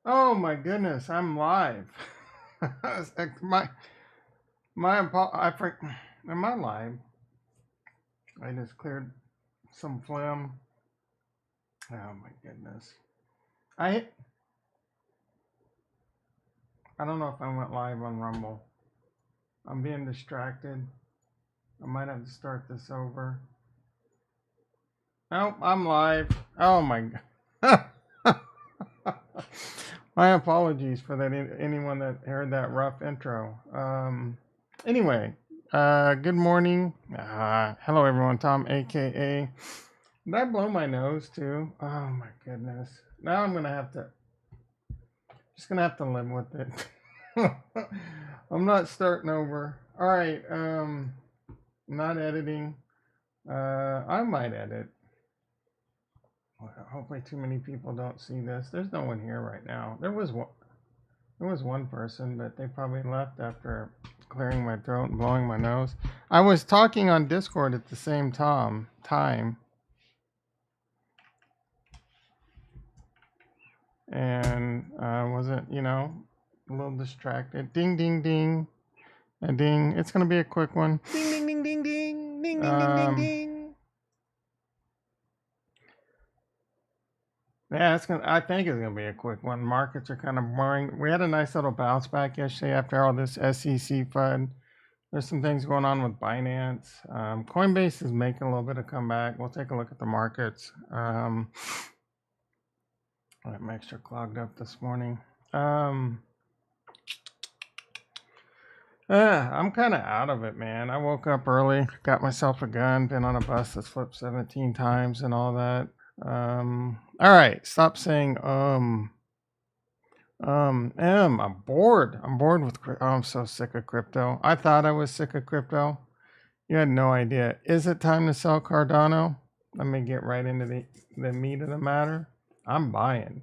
Oh my goodness, I'm live. my am I live? I just cleared some phlegm. Oh my goodness. I I don't know if I went live on Rumble. I'm being distracted. I might have to start this over. Nope, I'm live. Oh my god. My apologies for that. Anyone that heard that rough intro. Anyway, good morning. Hello, everyone. Tom, aka. Did I blow my nose too? Oh my goodness. Now I'm just gonna have to live with it. I'm not starting over. All right. Not editing. I might edit. Hopefully, too many people don't see this. There's no one here right now. There was one person, but they probably left after clearing my throat and blowing my nose. I was talking on Discord at the same time, and wasn't, a little distracted. Ding, ding, ding, a ding. It's gonna be a quick one. Ding, ding, ding, ding, ding, ding, ding, ding, ding, ding. Yeah, I think it's gonna be a quick one. Markets are kind of boring. We had a nice little bounce back yesterday after all this SEC FUD. There's some things going on with Binance. Coinbase is making a little bit of comeback. We'll take a look at the markets. I'm extra clogged up this morning. I'm kind of out of it, man. I woke up early, got myself a gun, been on a bus that's flipped 17 times and all that. All right, stop saying I'm bored. I'm bored with crypto. Oh, I'm so sick of crypto. I thought I was sick of crypto. You had no idea. Is it time to sell Cardano? Let me get right into the meat of the matter. I'm buying.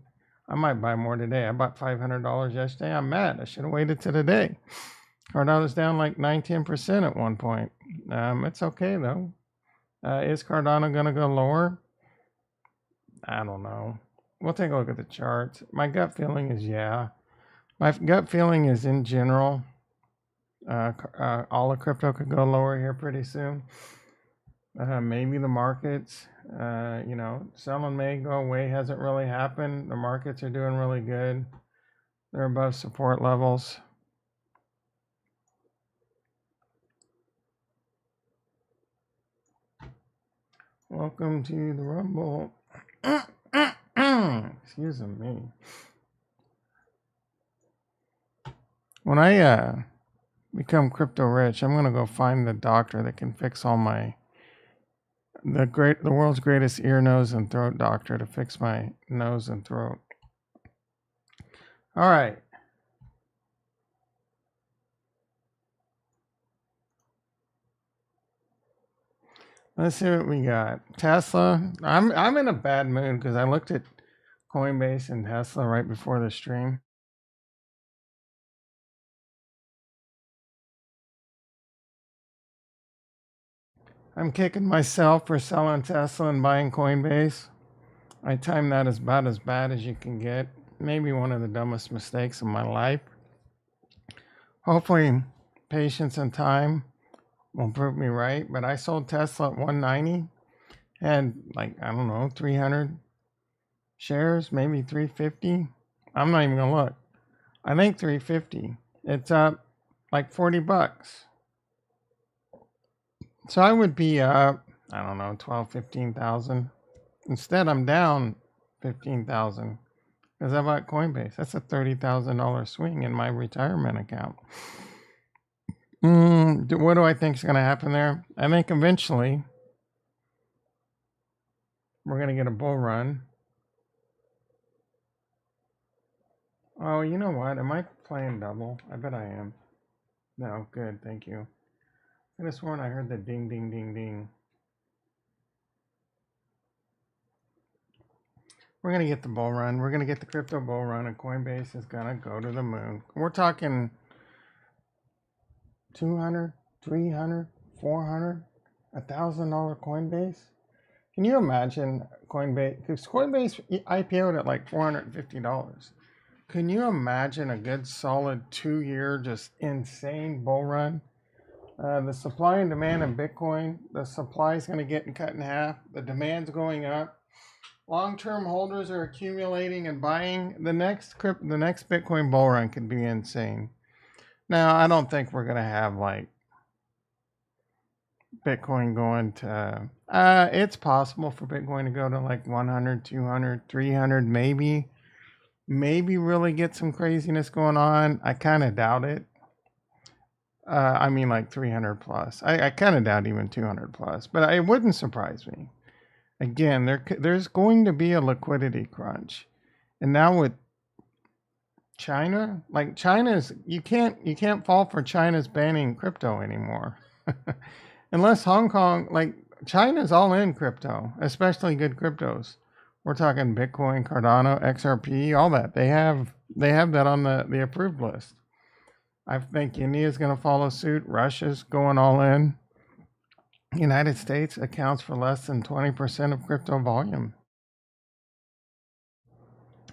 I might buy more today. I bought $500 yesterday. I'm mad. I should have waited to today. Cardano's down like 19% at one point. It's okay though. Is Cardano going to go lower? I don't know. We'll take a look at the charts. My gut feeling is yeah. My gut feeling is in general, all of crypto could go lower here pretty soon. Maybe the markets, selling may go away. Hasn't really happened. The markets are doing really good. They're above support levels. Welcome to the Rumble. Excuse me. When I become crypto rich, I'm gonna go find the doctor that can fix all the world's greatest ear, nose, and throat doctor to fix my nose and throat. All right. Let's see what we got. Tesla. I'm in a bad mood because I looked at Coinbase and Tesla right before the stream. I'm kicking myself for selling Tesla and buying Coinbase. I timed that as about as bad as you can get. Maybe one of the dumbest mistakes of my life. Hopefully, patience and time will prove me right. But I sold Tesla at 190, had like, I don't know, 300 shares, maybe 350. I'm not even gonna look. I think 350. It's up like 40 bucks. So I would be up, I don't know, 12, 15,000. Instead, I'm down 15,000 because I bought Coinbase. That's a $30,000 swing in my retirement account. What do I think is going to happen there? I think eventually we're going to get a bull run. Oh, you know what? Am I playing double? I bet I am. No, good. Thank you. I could have sworn I heard the ding, ding, ding, ding. We're going to get the bull run. We're going to get the crypto bull run, and Coinbase is going to go to the moon. We're talking 200, 300, 400. $1,000 Coinbase? Can you imagine Coinbase? Because Coinbase IPO'd at like $450. Can you imagine a good solid 2 year just insane bull run? The supply and demand of Bitcoin, the supply is going to get cut in half. The demand's going up. Long-term holders are accumulating and buying. The next Bitcoin bull run could be insane. Now, I don't think we're going to have like Bitcoin going to, it's possible for Bitcoin to go to like 100, 200, 300, maybe really get some craziness going on. I kind of doubt it. I mean like 300 plus. I kind of doubt even 200 plus, but it wouldn't surprise me. Again, there's going to be a liquidity crunch. And now with China, like China's, you can't fall for China's banning crypto anymore. Unless Hong Kong, like China's all in crypto, especially good cryptos. We're talking Bitcoin, Cardano, XRP, all that. They have that on the approved list. I think India's going to follow suit. Russia's going all in. United States accounts for less than 20% of crypto volume.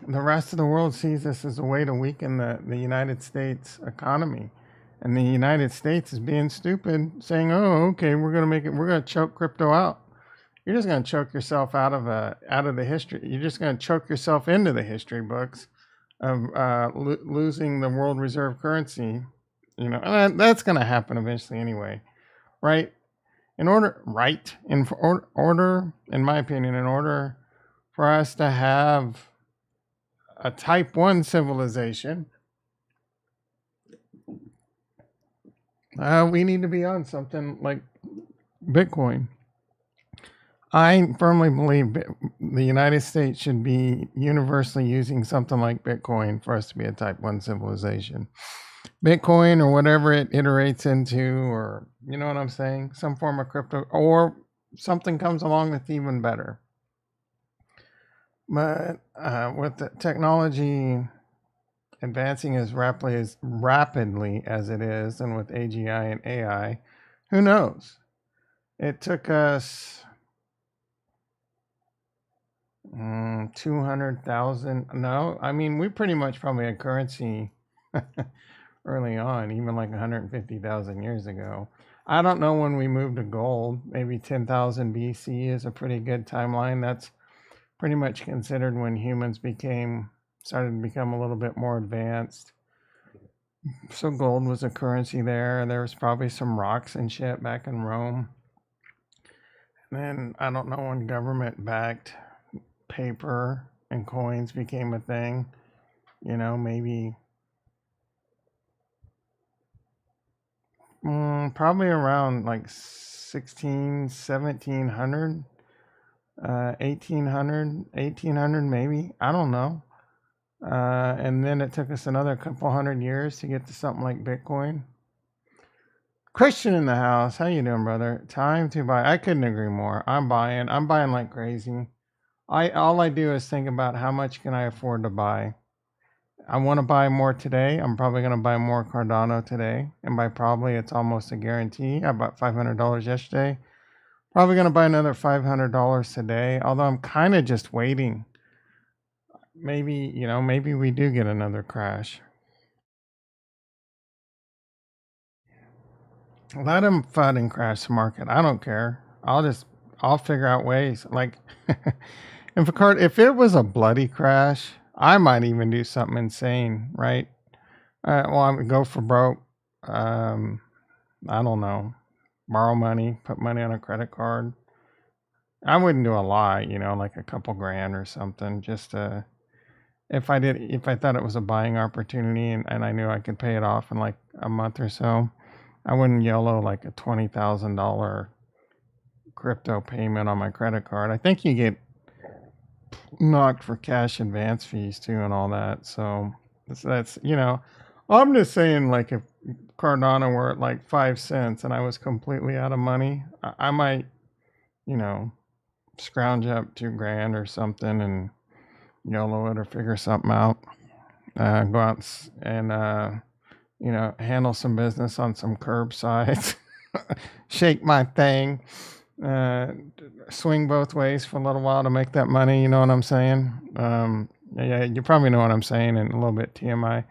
The rest of the world sees this as a way to weaken the United States economy. And the United States is being stupid, saying, "Oh, okay, we're gonna choke crypto out." You're just gonna choke yourself out of the history. You're just gonna choke yourself into the history books of losing the world reserve currency. You know, and that's gonna happen eventually anyway, right? In order, in my opinion, in order for us to have a type 1 civilization, we need to be on something like Bitcoin. I firmly believe the United States should be universally using something like Bitcoin for us to be a type 1 civilization. Bitcoin or whatever it iterates into, or you know what I'm saying? Some form of crypto, or something comes along that's even better. But with the technology advancing as rapidly as it is, and with AGI and AI, who knows? It took us 200,000. No, I mean, we pretty much probably had currency early on, even like 150,000 years ago. I don't know when we moved to gold. Maybe 10,000 BC is a pretty good timeline. That's pretty much considered when humans started to become a little bit more advanced. So gold was a currency there. There was probably some rocks and shit back in Rome. And then I don't know when government-backed paper and coins became a thing. You know, maybe probably around like 1700, 1800 maybe. I don't know. And then it took us another couple hundred years to get to something like Bitcoin. Christian in the house, how you doing, brother? Time to buy. I couldn't agree more. I'm buying like crazy. All I do is think about how much can I afford to buy. I want to buy more today. I'm probably going to buy more Cardano today. And by probably, it's almost a guarantee. I bought $500 yesterday. Probably going to buy another $500 today. Although I'm kind of just waiting. Maybe we do get another crash. Let them FUD and crash the market. I don't care. I'll figure out ways. Like, if it was a bloody crash, I might even do something insane, right? Well, I would go for broke. I don't know. Borrow money, put money on a credit card. I wouldn't do a lot, like a couple grand or something. Just if I thought it was a buying opportunity and I knew I could pay it off in like a month or so, I wouldn't YOLO like a $20,000 crypto payment on my credit card. I think you get knocked for cash advance fees too and all that. So that's I'm just saying, like, if Cardano were at like 5 cents and I was completely out of money, I might, scrounge up 2 grand or something and YOLO it or figure something out. Go out and handle some business on some curbsides. shake my thing, uh, swing both ways for a little while to make that money. You know what I'm saying? Yeah, you probably know what I'm saying, and a little bit TMI.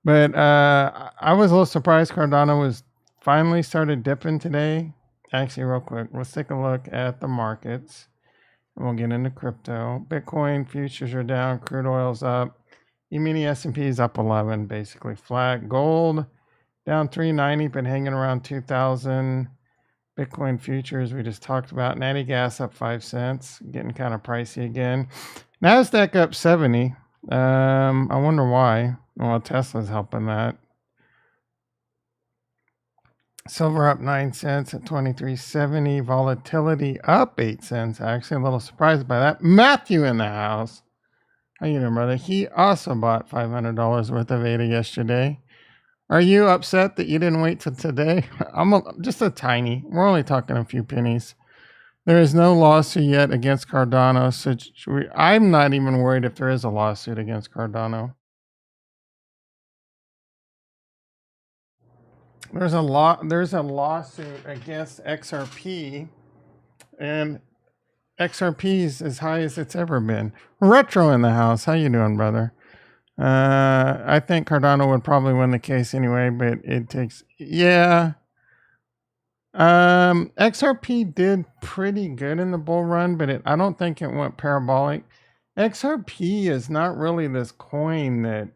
But I was a little surprised Cardano was finally started dipping today. Actually, real quick, let's take a look at the markets. And we'll get into crypto. Bitcoin futures are down. Crude oil's up. E-mini S&P is up 11, basically flat. Gold down 390, been hanging around 2,000. Bitcoin futures we just talked about. Natty gas up 5 cents, getting kind of pricey again. Nasdaq up 70. I wonder why. Well, Tesla's helping that. Silver up 9 cents at 23.70. Volatility up 8 cents. Actually, a little surprised by that. Matthew in the house. How you doing, brother? He also bought $500 worth of ADA yesterday. Are you upset that you didn't wait till today? Just a tiny. We're only talking a few pennies. There is no lawsuit yet against Cardano, so I'm not even worried if there is a lawsuit against Cardano. There's a lawsuit against XRP, and XRP is as high as it's ever been. Retro in the house. How you doing, brother? I think Cardano would probably win the case anyway, but it takes XRP did pretty good in the bull run, but I don't think it went parabolic. XRP is not really this coin that,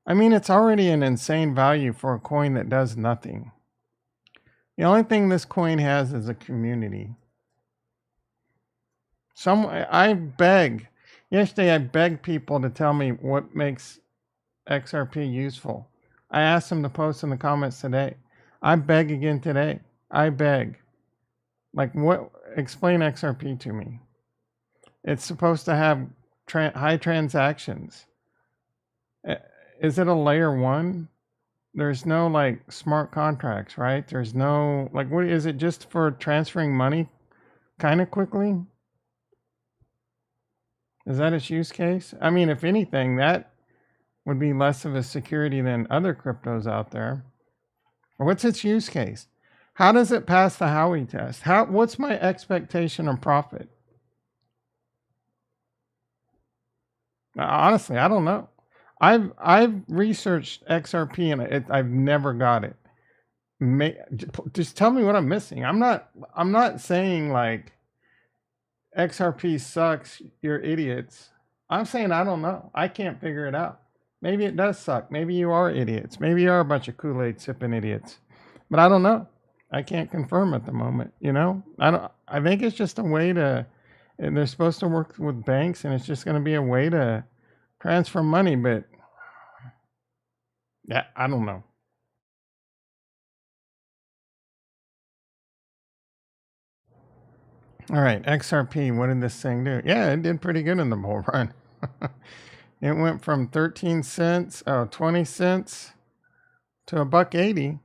I mean, it's already an insane value for a coin that does nothing. The only thing this coin has is a community. Yesterday I begged people to tell me what makes XRP useful. I asked them to post in the comments today. I beg again today. I beg. Like, explain XRP to me. It's supposed to have high transactions. Is it a layer 1? There's no like smart contracts, right? There's no what is it, just for transferring money kind of quickly? Is that its use case? I mean, if anything, that would be less of a security than other cryptos out there. Or what's its use case? How does it pass the Howey test? What's my expectation of profit? Honestly, I don't know. I've researched XRP and I've never got it. Just tell me what I'm missing. I'm not saying like XRP sucks, you're idiots. I'm saying I don't know. I can't figure it out. Maybe it does suck. Maybe you are idiots. Maybe you are a bunch of Kool-Aid sipping idiots. But I don't know. I can't confirm at the moment, you know? I think it's just a way to, and they're supposed to work with banks, and it's just going to be a way to transfer money, but yeah, I don't know. All right, XRP, what did this thing do? Yeah, it did pretty good in the bull run. It went from 13 cents, 20 cents to $1.80,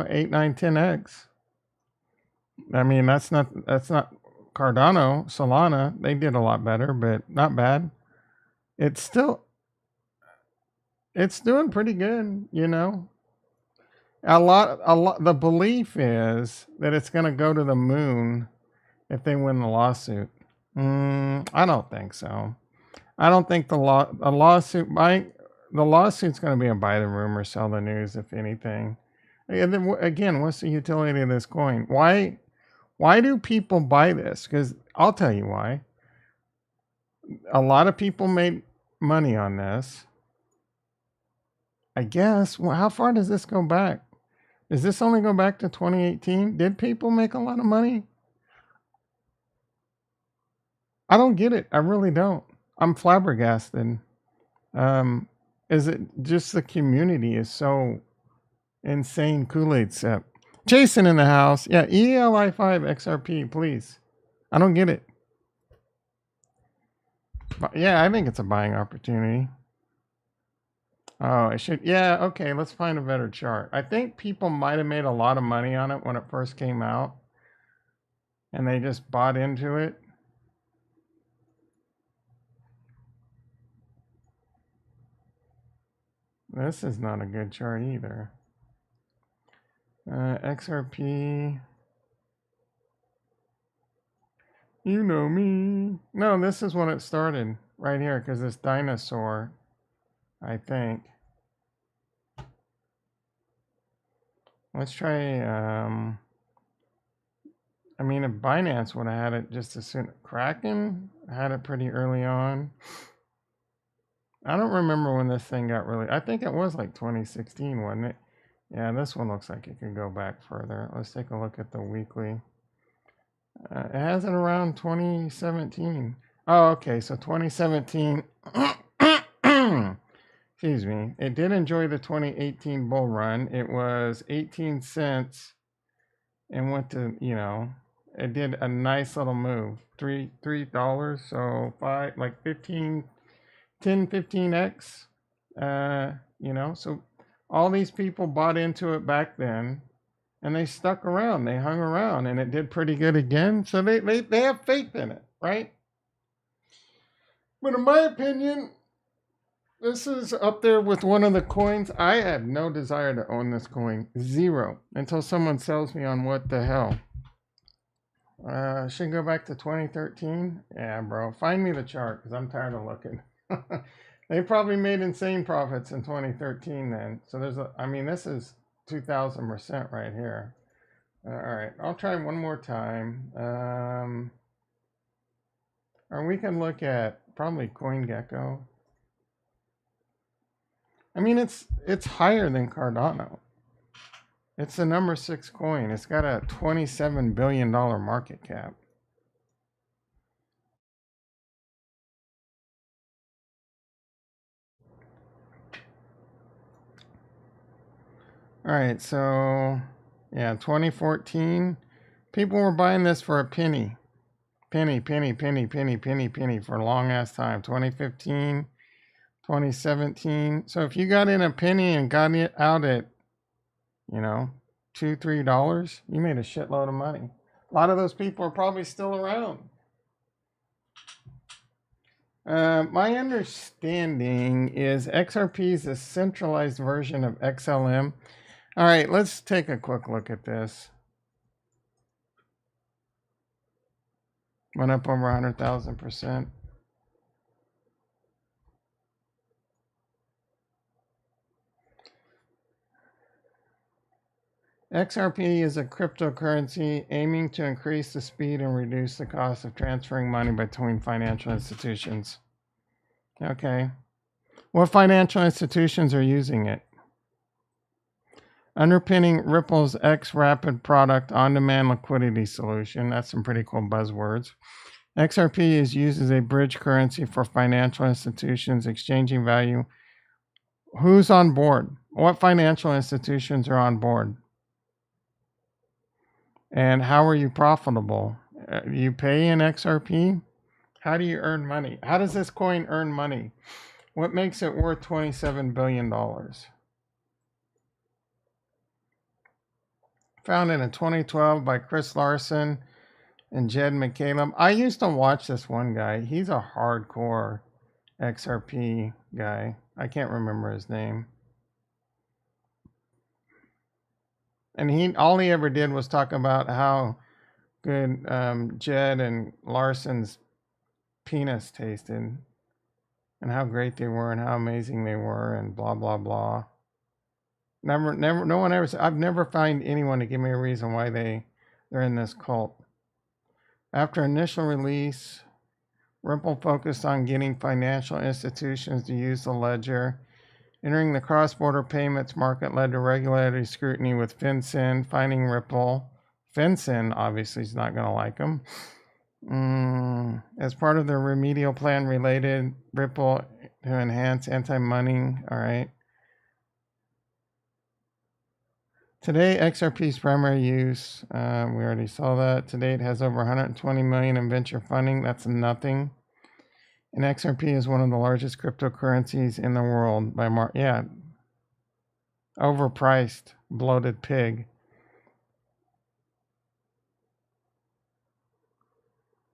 8, 9, 10x. I mean, that's not Cardano, Solana. They did a lot better, but not bad. It's doing pretty good, A lot. The belief is that it's going to go to the moon if they win the lawsuit. I don't think so. I don't think the lawsuit's going to be a buy the rumor, sell the news, if anything. And then again, what's the utility of this coin? Why do people buy this? Because I'll tell you why. A lot of people made money on this. I guess. Well, how far does this go back? Does this only go back to 2018? Did people make a lot of money? I don't get it. I really don't. I'm flabbergasted. Is it just the community is so insane Kool-Aid sip? Jason in the house. Yeah, ELI5 XRP, please. I don't get it. But yeah, I think it's a buying opportunity. Oh, it should. Yeah, okay, let's find a better chart. I think people might have made a lot of money on it when it first came out, and they just bought into it. This is not a good chart either. XRP. You know me. No, this is when it started right here because this dinosaur, I think. Let's try, I mean, if Binance would have had it just as soon. Kraken had it pretty early on. I don't remember when this thing got really, I think it was like 2016, wasn't it? Yeah, this one looks like it could go back further. Let's take a look at the weekly. It has it around 2017. Oh, okay, so 2017. Excuse me. It did enjoy the 2018 bull run. It was 18 cents and went to, it did a nice little move. $3, so five, like 15, 10, 15x. So all these people bought into it back then and they stuck around, they hung around, and it did pretty good again. So they have faith in it, right? But in my opinion, this is up there with one of the coins. I have no desire to own this coin. Zero. Until someone sells me on what the hell. Should go back to 2013. Yeah, bro. Find me the chart because I'm tired of looking. They probably made insane profits in 2013 then. So this is 2000% right here. All right. I'll try one more time. Or we can look at probably CoinGecko. I mean, it's higher than Cardano. It's the number 6 coin. It's got a $27 billion market cap. All right, so yeah, 2014, people were buying this for a penny. Penny for a long ass time. 2015, 2017. So if you got in a penny and got it out at, $2, $3, you made a shitload of money. A lot of those people are probably still around. My understanding is XRP is a centralized version of XLM. All right, let's take a quick look at this. Went up over 100,000%. XRP is a cryptocurrency aiming to increase the speed and reduce the cost of transferring money between financial institutions. Okay. What financial institutions are using it? Underpinning Ripple's X Rapid product on-demand liquidity solution. That's some pretty cool buzzwords. XRP is used as a bridge currency for financial institutions exchanging value. Who's on board? What financial institutions are on board? And how are you profitable? You pay in XRP? How do you earn money? How does this coin earn money? What makes it worth $27 billion? Founded in 2012 by Chris Larson and Jed McCaleb. I used to watch this one guy. He's a hardcore XRP guy. I can't remember his name. And all he ever did was talk about how good Jed and Larson's penis tasted and how great they were and how amazing they were and blah, blah, blah. No one ever, I've never found anyone to give me a reason why they're in this cult. After initial release, Ripple focused on getting financial institutions to use the ledger. Entering the cross-border payments market led to regulatory scrutiny with FinCEN finding Ripple. FinCEN obviously is not going to like them. As part of their remedial plan related Ripple to enhance anti-money. All right. Today, XRP's primary use, we already saw that. Today, it has over 120 million in venture funding. That's nothing. And XRP is one of the largest cryptocurrencies in the world by overpriced, bloated pig.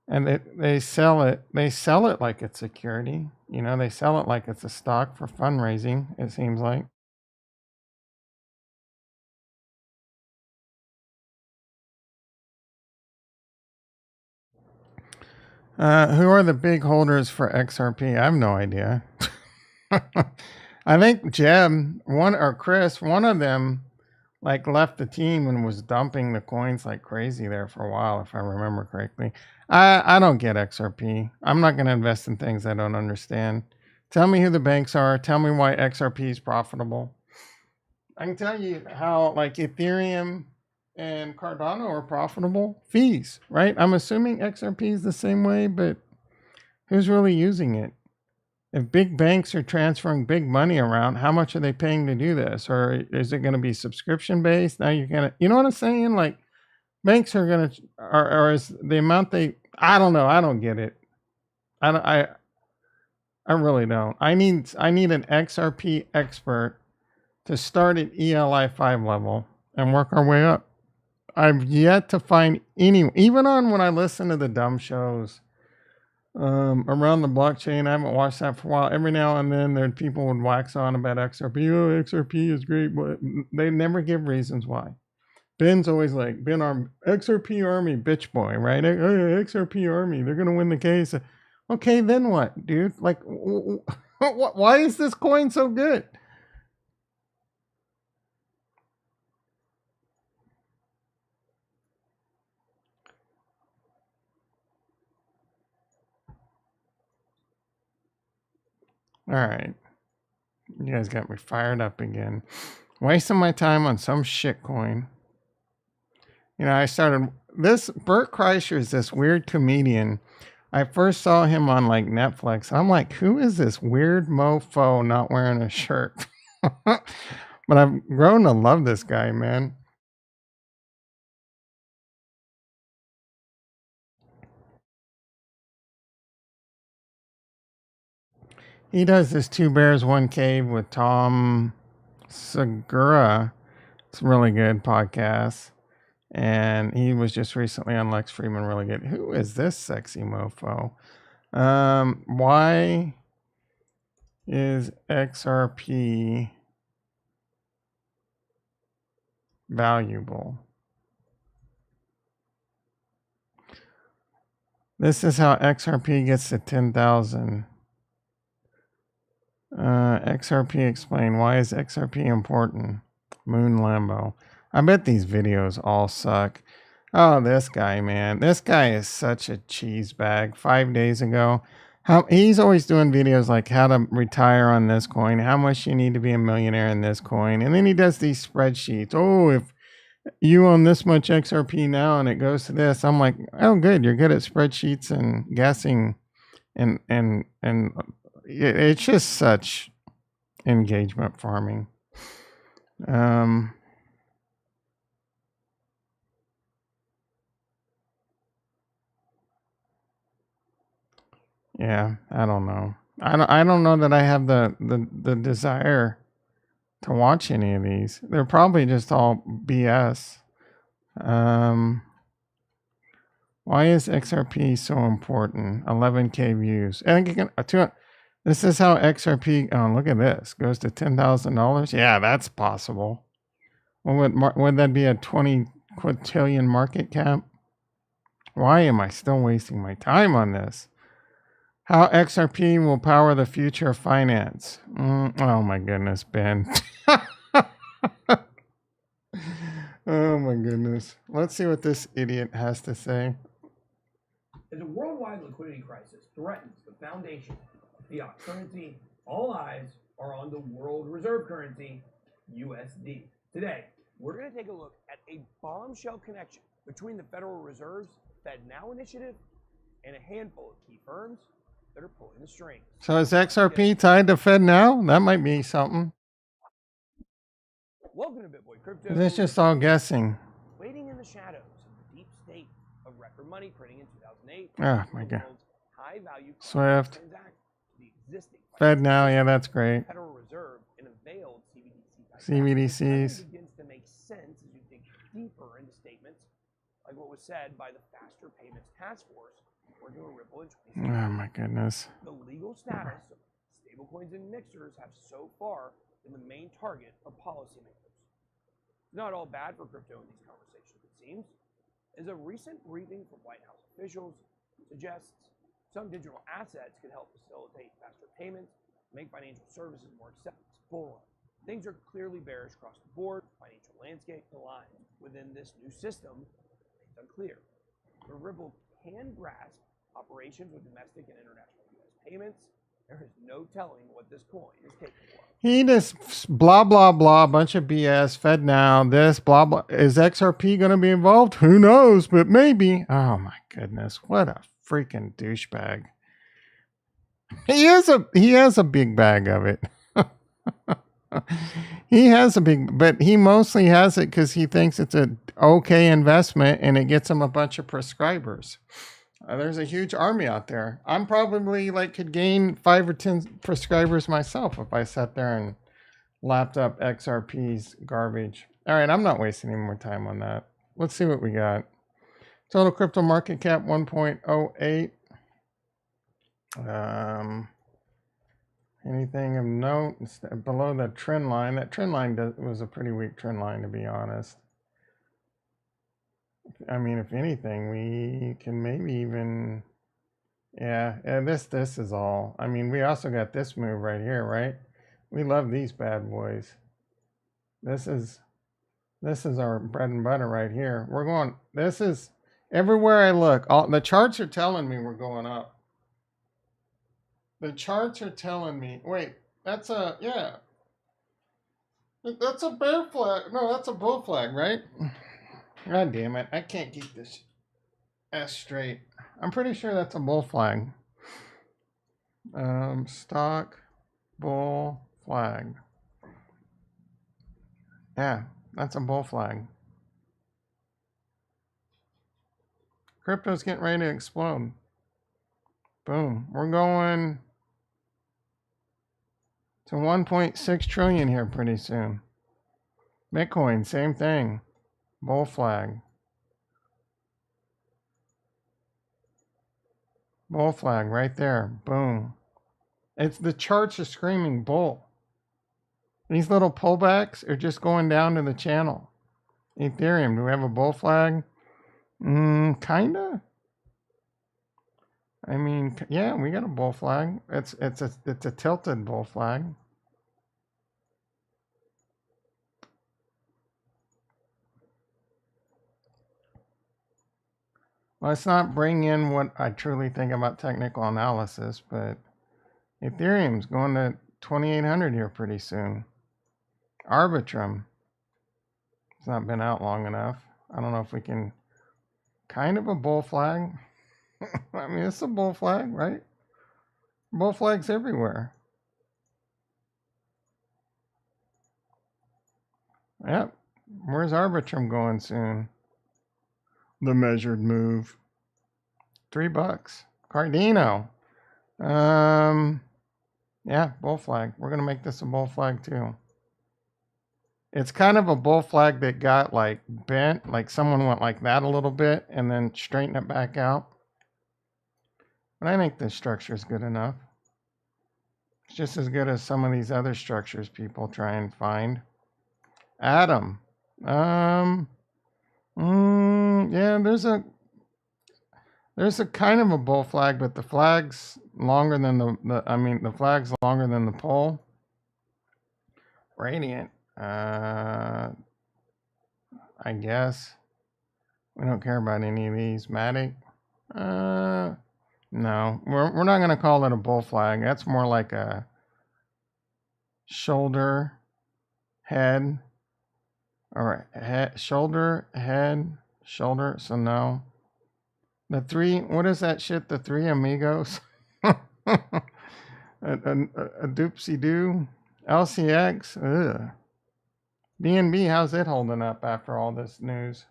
And they sell it like it's security. They sell it like it's a stock for fundraising, it seems like. Who are the big holders for XRP? I have no idea. I think Jeb, Chris, one of them, like left the team and was dumping the coins like crazy there for a while, if I remember correctly. I don't get XRP. I'm not going to invest in things I don't understand. Tell me who the banks are. Tell me why XRP is profitable. I can tell you how like Ethereum and Cardano are profitable fees, right? I'm assuming XRP is the same way, but who's really using it? If big banks are transferring big money around, how much are they paying to do this? Or is it going to be subscription based? Now you're going to, you know what I'm saying? Like banks are going to, or is the amount they, I don't know. I don't get it. I really don't. I need an XRP expert to start at ELI 5 level and work our way up. I've yet to find any, even on when I listen to the dumb shows around the blockchain. I haven't watched that for a while. Every now and then there people would wax on about XRP. Oh, XRP is great, but they never give reasons why. Ben's always like, Ben XRP Army, bitch boy, right? Hey, XRP Army, they're gonna win the case. Okay, then what, dude? Like, why is this coin so good? All right. You guys got me fired up again. Wasting my time on some shit coin. You know, I started this. Bert Kreischer is this weird comedian. I first saw him on like Netflix. I'm like, who is this weird mofo not wearing a shirt? But I've grown to love this guy, man. He does this Two Bears, One Cave with Tom Segura. It's a really good podcast. And he was just recently on Lex Friedman, really good. Who is this sexy mofo? Why is XRP valuable? This is how XRP gets to 10,000. XRP explain. Why is XRP important? Moon Lambo. I bet these videos all suck. Oh, this guy, man. This guy is such a cheese bag. 5 days ago, he's always doing videos like how to retire on this coin, how much you need to be a millionaire in this coin. And then he does these spreadsheets. Oh, if you own this much XRP now and it goes to this. I'm like, oh, good. You're good at spreadsheets and guessing. And it's just such engagement farming. Yeah, I don't know. I don't know that I have the desire to watch any of these. They're probably just all BS. Why is XRP so important? 11K views. I think you can. This is how XRP. Oh, look at this. Goes to $10,000. Yeah, that's possible. Would that be a 20 quintillion market cap? Why am I still wasting my time on this? How XRP will power the future of finance. Oh my goodness, Ben. Oh my goodness. Let's see what this idiot has to say. As a worldwide liquidity crisis threatens the foundation of fiat currency, all eyes are on the world reserve currency, USD. Today, we're going to take a look at a bombshell connection between the Federal Reserve's FedNow initiative and a handful of key firms that are pulling the strings. So is XRP tied to FedNow? That might be something. Welcome to BitBoy Crypto. This just all guessing. Waiting in the shadows of the deep state of record money printing in 2008. Oh my god. High value Swift. The existing FedNow, yeah, that's great. Federal Reserve and a veiled CBDCs. begins to make sense as you dig deeper into statements like what was said by the Faster Payments Task Force working with Ripple in 2016. Oh my goodness. The legal status of stablecoins and mixers have so far been the main target of policymakers. It's not all bad for crypto in these conversations, it seems, as a recent briefing from White House officials suggests Some digital assets could help facilitate faster payments, make financial services more accessible. Things are clearly bearish across the board. Financial landscape aligns within this new system. It's unclear. The Ripple can grasp operations with domestic and international U.S. payments. There is no telling what this coin is capable of. He just blah, blah, blah, bunch of BS, Fed now, this, blah, blah. Is XRP going to be involved? Who knows, but maybe. Oh my goodness. What a freaking douchebag. He has a big bag of it. He has a big, but he mostly has it because he thinks it's a okay investment and it gets him a bunch of prescribers. There's a huge army out there. I'm probably could gain 5 or 10 prescribers myself if I sat there and lapped up XRP's garbage. All right, I'm not wasting any more time on that. Let's see what we got. Total crypto market cap 1.08. Anything of note below the trend line? That trend line was a pretty weak trend line, to be honest. I mean, if anything, we can maybe even, yeah, this is all. I mean, we also got this move right here, right? We love these bad boys. This is our bread and butter right here. We're going, this is, everywhere I look, all the charts are telling me we're going up. The charts are telling me, wait, that's a, yeah. That's a bear flag. No, that's a bull flag, right? God damn it. I can't keep this S straight. I'm pretty sure that's a bull flag. Stock bull flag. Yeah, that's a bull flag. Crypto's getting ready to explode. Boom. We're going to 1.6 trillion here pretty soon. Bitcoin, same thing. Bull flag. Bull flag right there. Boom. It's the charts are screaming bull. These little pullbacks are just going down to the channel. Ethereum, do we have a bull flag? Kinda. I mean, yeah, we got a bull flag. It's a tilted bull flag. Let's not bring in what I truly think about technical analysis, but Ethereum's going to 2,800 here pretty soon. Arbitrum. It's not been out long enough. I don't know if we can. Kind of a bull flag. I mean, it's a bull flag, right? Bull flags everywhere. Yep. Where's Arbitrum going soon? The measured move. $3. Cardano. Yeah, bull flag. We're gonna make this a bull flag too. It's kind of a bull flag that got bent, like someone went like that a little bit and then straightened it back out. But I think this structure is good enough. It's just as good as some of these other structures people try and find. Atom. Yeah, there's a kind of a bull flag, but the flag's longer than the flag's longer than the pole. Radiant. I guess we don't care about any of these. Matic. No, we're not gonna call it a bull flag. That's more like a shoulder, head, or shoulder, head, shoulder. So no. The three. What is that shit? The three amigos. a doopsie doo. LCX. Ugh. BNB, how's it holding up after all this news?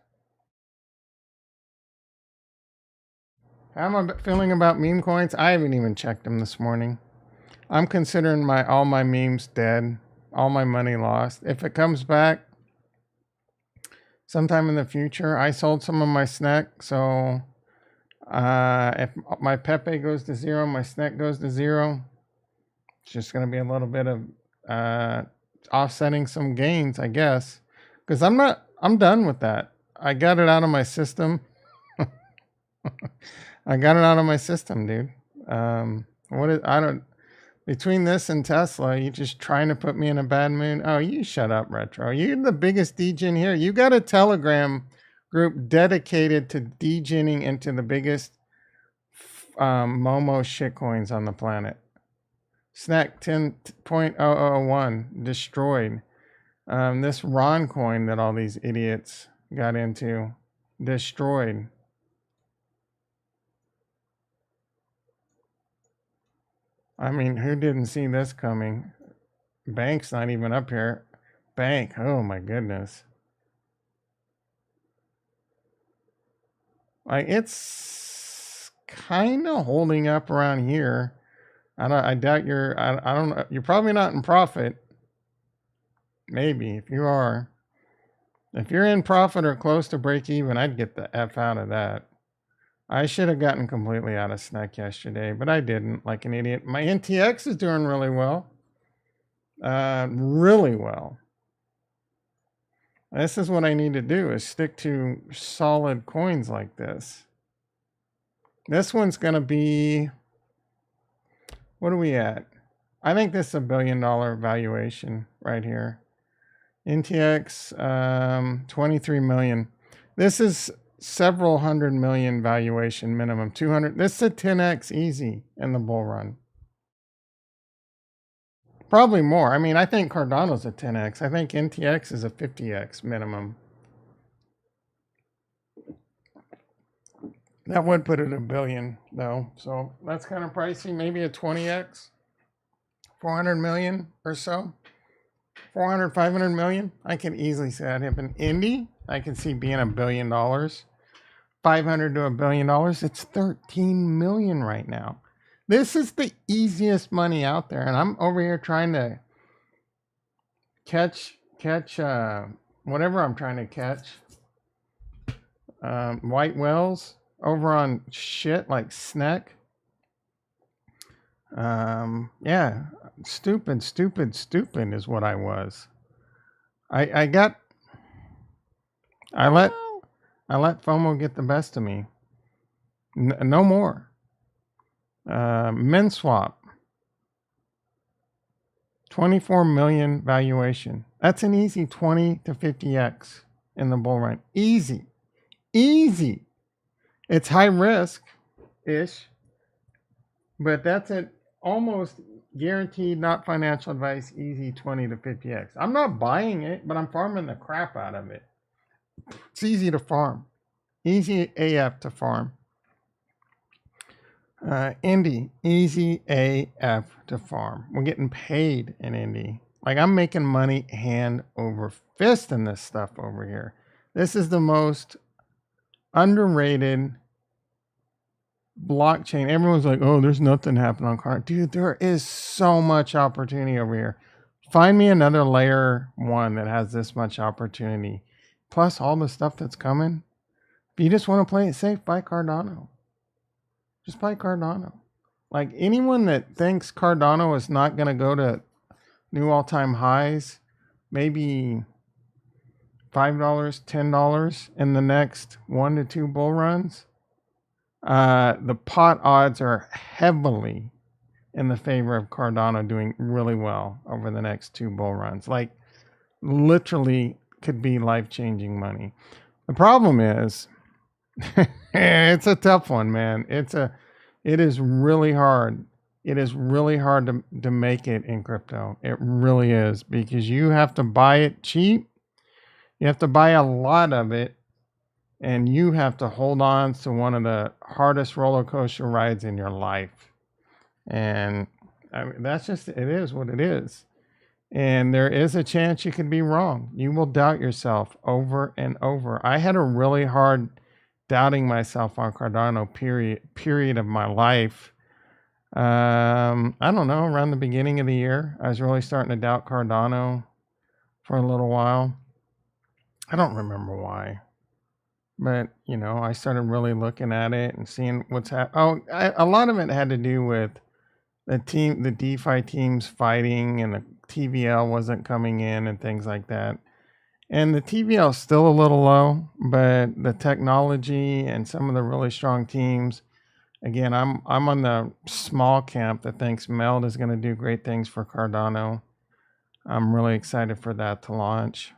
How am I feeling about meme coins? I haven't even checked them this morning. I'm considering all my memes dead, all my money lost. If it comes back sometime in the future, I sold some of my SNEC, so if my Pepe goes to zero, my SNEC goes to zero. It's just going to be a little bit of offsetting some gains, I guess, because I'm done with that. I got it out of my system. I got it out of my system, dude. What is, I don't, between this and Tesla, you just trying to put me in a bad mood. Oh, you shut up, Retro. You're the biggest degen here. You got a Telegram group dedicated to degening into the biggest Momo shitcoins on the planet. Snack 10.001 destroyed. This Ron coin that all these idiots got into, destroyed. I mean, who didn't see this coming? Bank's not even up here. Bank, oh my goodness. Like, it's kind of holding up around here. I doubt you're, I don't know, you're probably not in profit. Maybe, if you are. If you're in profit or close to break even, I'd get the F out of that. I should have gotten completely out of snack yesterday, but I didn't, like an idiot. My NTX is doing really well. Really well. This is what I need to do, is stick to solid coins like this. This one's going to be, what are we at? I think this is $1 billion valuation right here. NTX, 23 million. This is several hundred million valuation minimum. 200. This is a 10x easy in the bull run. Probably more. I mean, I think Cardano's a 10x. I think NTX is a 50x minimum. That would put it at $1 billion though. So that's kind of pricey. Maybe a 20x. 400 million or so. 400, 500 million. I can easily see that happen. Indy, I can see being $1 billion. 500 to $1 billion. It's 13 million right now. This is the easiest money out there, and I'm over here trying to catch whatever I'm trying to catch. White whales over on shit like Sneck. Yeah, stupid is what I was. I let FOMO get the best of me. No more. MinSwap. 24 million valuation. That's an easy 20 to 50x in the bull run. Easy. It's high risk-ish, but that's an almost guaranteed, not financial advice, easy 20 to 50x. I'm not buying it, but I'm farming the crap out of it. It's easy to farm. Easy AF to farm. Indy, easy AF to farm. We're getting paid in Indy. Like, I'm making money hand over fist in this stuff over here. This is the most underrated blockchain. Everyone's like, oh, there's nothing happening on Cardano. Dude, there is so much opportunity over here. Find me another layer one that has this much opportunity. Plus all the stuff that's coming. If you just want to play it safe, buy Cardano. Just buy Cardano. Like, anyone that thinks Cardano is not going to go to new all-time highs, maybe $5, $10 in the next 1 to 2 bull runs, the pot odds are heavily in the favor of Cardano doing really well over the next 2 bull runs. Like, literally could be life-changing money. The problem is, it's a tough one, man. It is really hard. It is really hard to make it in crypto. It really is, because you have to buy it cheap. You have to buy a lot of it, and you have to hold on to one of the hardest roller coaster rides in your life. And I mean, that's just, it is what it is. And there is a chance you could be wrong. You will doubt yourself over and over. I had a really hard doubting myself on Cardano period of my life. I don't know, around the beginning of the year, I was really starting to doubt Cardano for a little while. I don't remember why, but you know, I started really looking at it and seeing what's happening. A lot of it had to do with the DeFi teams fighting, and the TVL wasn't coming in and things like that. And the TVL is still a little low, but the technology and some of the really strong teams Again, I'm on the small camp that thinks Meld is going to do great things for Cardano. I'm really excited for that to launch.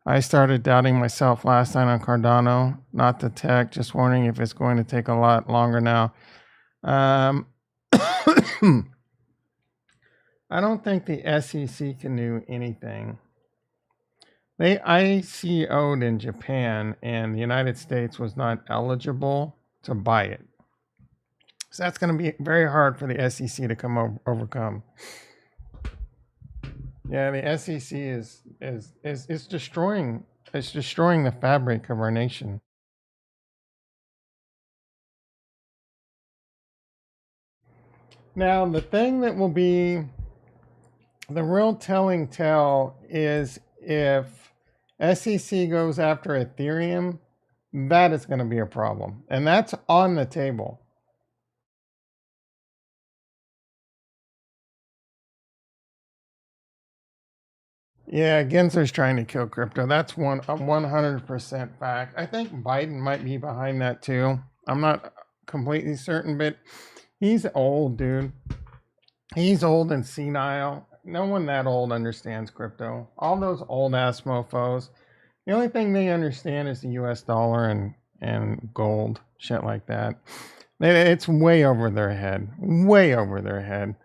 I started doubting myself last night on Cardano, not the tech, just wondering if it's going to take a lot longer now. I don't think the SEC can do anything. They ICO'd in Japan, and the United States was not eligible to buy it. So that's going to be very hard for the SEC to overcome. Yeah, the SEC is destroying the fabric of our nation. Now, the thing that will be the real telling tale is if SEC goes after Ethereum, that is going to be a problem. And that's on the table. Yeah, Gensler's trying to kill crypto. That's a 100% fact. I think Biden might be behind that too. I'm not completely certain, but he's old, dude. He's old and senile. No one that old understands crypto. All those old ass mofos. The only thing they understand is the US dollar and gold, shit like that. It's way over their head. Way over their head.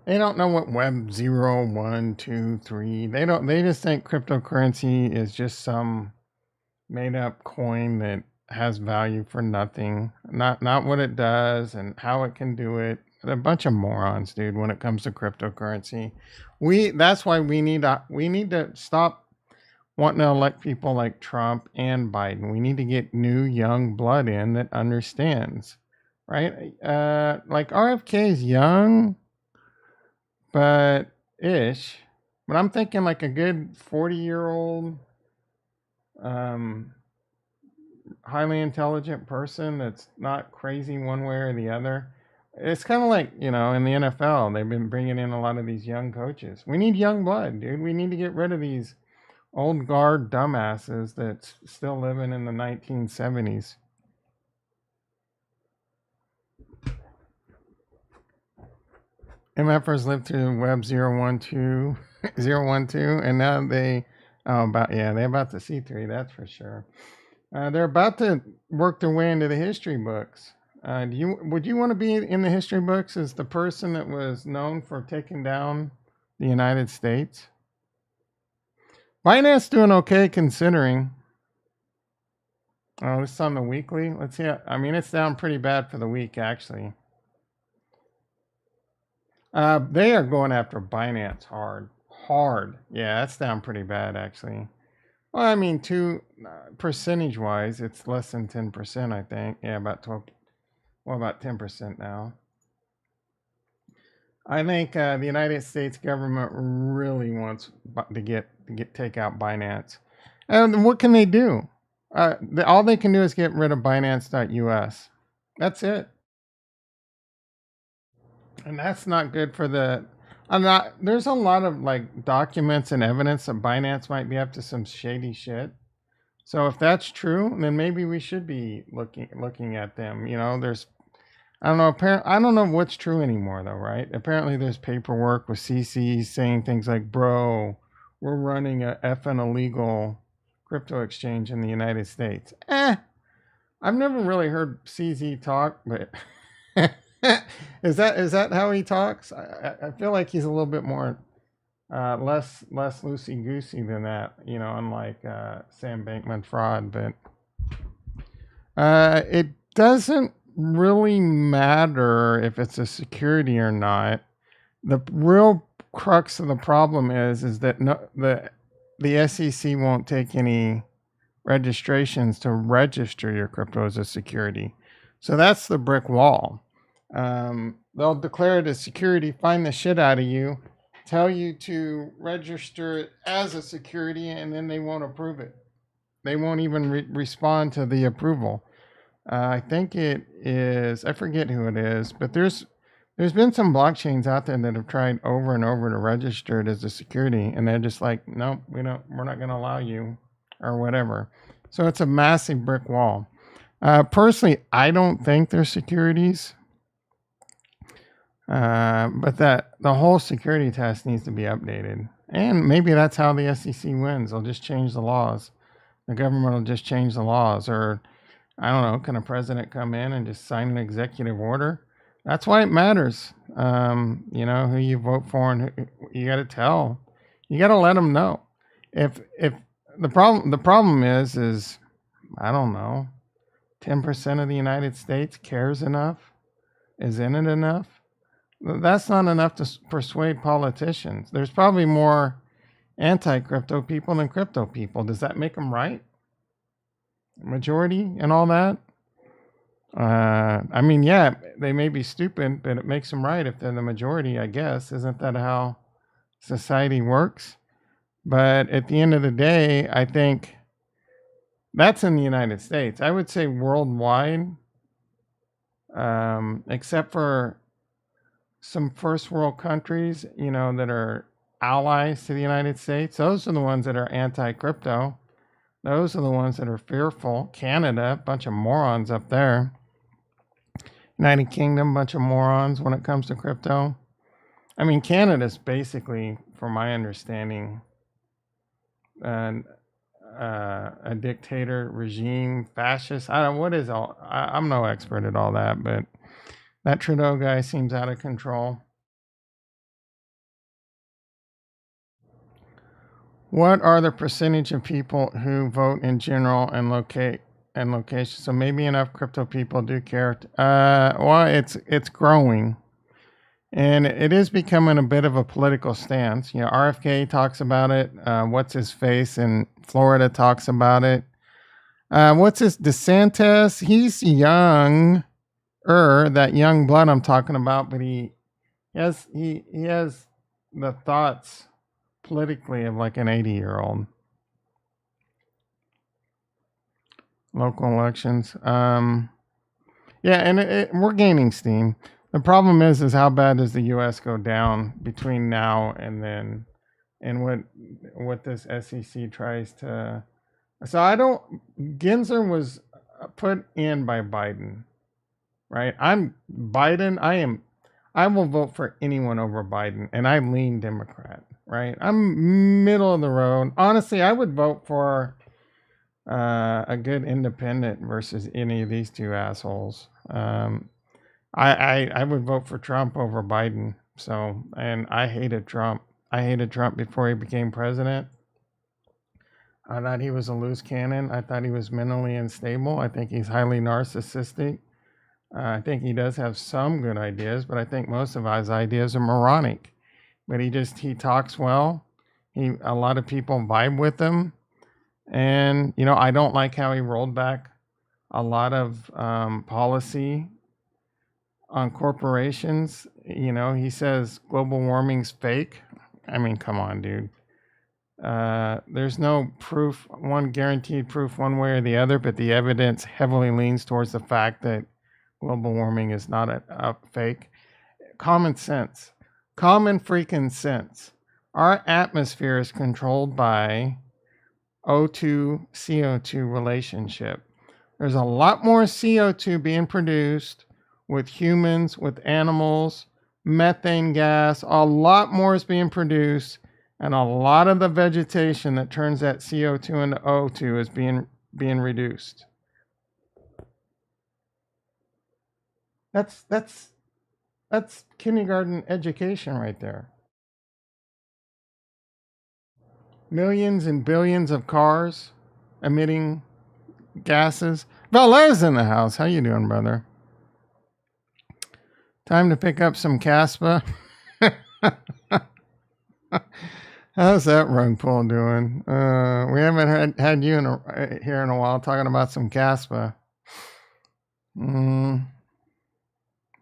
They don't know what Web 0, 1, 2, 3. They just think cryptocurrency is just some made up coin that has value for nothing. Not what it does and how it can do it. They're a bunch of morons, dude, when it comes to cryptocurrency. That's why we need to stop wanting to elect people like Trump and Biden. We need to get new young blood in that understands. Right? Like RFK is young, but ish. But I'm thinking like a good 40-year-old highly intelligent person that's not crazy one way or the other. It's kind of like, in the NFL, they've been bringing in a lot of these young coaches. We need young blood, dude. We need to get rid of these old guard dumbasses that's still living in the 1970s. MFers lived through Web 012, 012, and now they're about to see 3, that's for sure. They're about to work their way into the history books. Would you want to be in the history books as the person that was known for taking down the United States? Binance doing okay considering. Oh, this is on the weekly. Let's see. I mean, it's down pretty bad for the week, actually. They are going after Binance hard. Yeah, that's down pretty bad, actually. Well, I mean, percentage wise, it's less than 10%, I think. Yeah, about 12. Well, about 10% now. I think the United States government really wants to take out Binance. And what can they do? All they can do is get rid of Binance.us. That's it. And that's not good for the. There's a lot of like documents and evidence that Binance might be up to some shady shit. So if that's true, then maybe we should be looking at them. There's I don't know. I don't know what's true anymore, though, right? Apparently, there's paperwork with CC saying things like, "Bro, we're running a effing illegal crypto exchange in the United States." I've never really heard CZ talk, but is that how he talks? I feel like he's a little bit more less loosey goosey than that, unlike Sam Bankman-Fried. But it doesn't really matter if it's a security or not. The real crux of the problem is that the SEC won't take any registrations to register your crypto as a security. So that's the brick wall. They'll declare it as security, find the shit out of you, tell you to register it as a security, and then they won't approve it. They won't even respond to the approval. I think it is. I forget who it is, but there's been some blockchains out there that have tried over and over to register it as a security, and they're just like, nope, we're not going to allow you, or whatever. So it's a massive brick wall. Personally, I don't think they're securities, but that the whole security test needs to be updated. And maybe that's how the SEC wins. They'll just change the laws. The government will just change the laws, or I don't know, can a president come in and just sign an executive order? That's why it matters. Who you vote for, and who, you got to tell. You got to let them know. If the problem is I don't know, 10% of the United States cares enough, is in it enough. That's not enough to persuade politicians. There's probably more anti-crypto people than crypto people. Does that make them right? Majority and all that? Yeah, they may be stupid, but it makes them right if they're the majority, I guess. Isn't that how society works? But at the end of the day, I think that's in the United States. I would say worldwide, except for some first world countries, that are allies to the United States. Those are the ones that are anti-crypto. Those are the ones that are fearful. Canada, a bunch of morons up there. United Kingdom, bunch of morons when it comes to crypto. I mean, Canada's basically, from my understanding, a dictator regime, fascist. I don't know what is all. I'm no expert at all that, but that Trudeau guy seems out of control. What are the percentage of people who vote in general and location? So maybe enough crypto people do care. Well, it's growing, and it is becoming a bit of a political stance. RFK talks about it. What's his face in Florida talks about it. What's his DeSantis? He's young, that young blood I'm talking about, but he has the thoughts politically of like an 80-year-old. Local elections. And we're gaining steam. The problem is how bad does the U.S. go down between now and then, and what this SEC tries to. So Gensler was put in by Biden, right? I'm Biden. I will vote for anyone over Biden, and I lean Democrat, right? I'm middle of the road. Honestly, I would vote for a good independent versus any of these two assholes. I would vote for Trump over Biden. So, and I hated Trump. I hated Trump before he became president. I thought he was a loose cannon. I thought he was mentally unstable. I think he's highly narcissistic. I think he does have some good ideas, but I think most of his ideas are moronic. But he talks well. A lot of people vibe with him. And, I don't like how he rolled back a lot of policy on corporations. He says global warming's fake. I mean, come on, dude. There's no proof, guaranteed proof one way or the other, but the evidence heavily leans towards the fact that global warming is not a fake. Common sense. Common freaking sense. Our atmosphere is controlled by O2 CO2 relationship. There's a lot more CO2 being produced with humans, with animals, methane gas. A lot more is being produced, and a lot of the vegetation that turns that CO2 into O2 is being reduced. That's kindergarten education right there. Millions and billions of cars emitting gases. Valet's in the house. How you doing, brother? Time to pick up some Caspa. How's that rug pull doing? We haven't had you here in a while talking about some Caspa.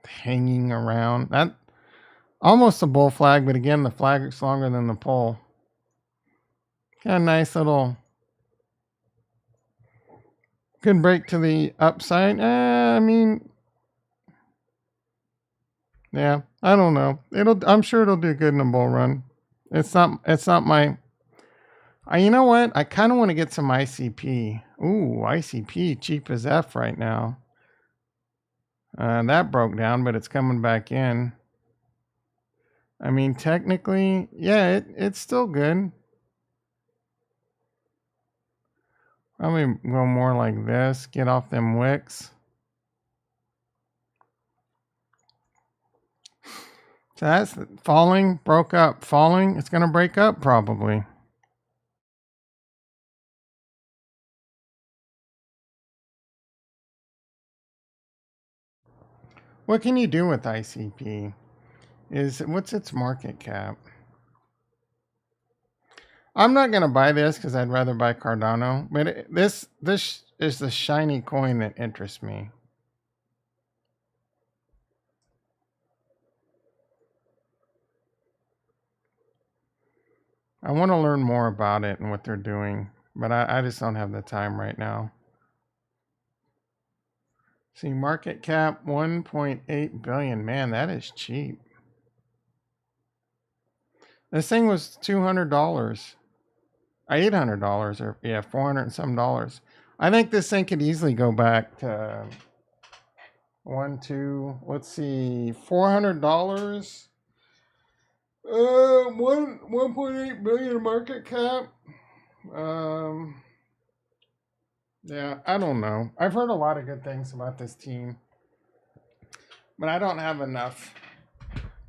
Hanging around. That almost a bull flag, but again, the flag is longer than the pole. Got a nice little good break to the upside. I don't know. I'm sure it'll do good in a bull run. It's not my. You know what? I kind of want to get some ICP Ooh, ICP cheap as F right now. That broke down, but it's coming back in. I mean, technically, yeah, it's still good. Probably go more like this. Get off them wicks. So that's falling, broke up, falling. It's going to break up probably. What can you do with ICP? What's its market cap? I'm not going to buy this because I'd rather buy Cardano. But this is the shiny coin that interests me. I want to learn more about it and what they're doing. But I just don't have the time right now. See, market cap 1.8 billion. Man, that is cheap. This thing was $200, $800, or yeah, 400 and some dollars. I think this thing could easily go back to let's see, $400. 1.8 billion market cap. Yeah, I don't know. I've heard a lot of good things about this team, but I don't have enough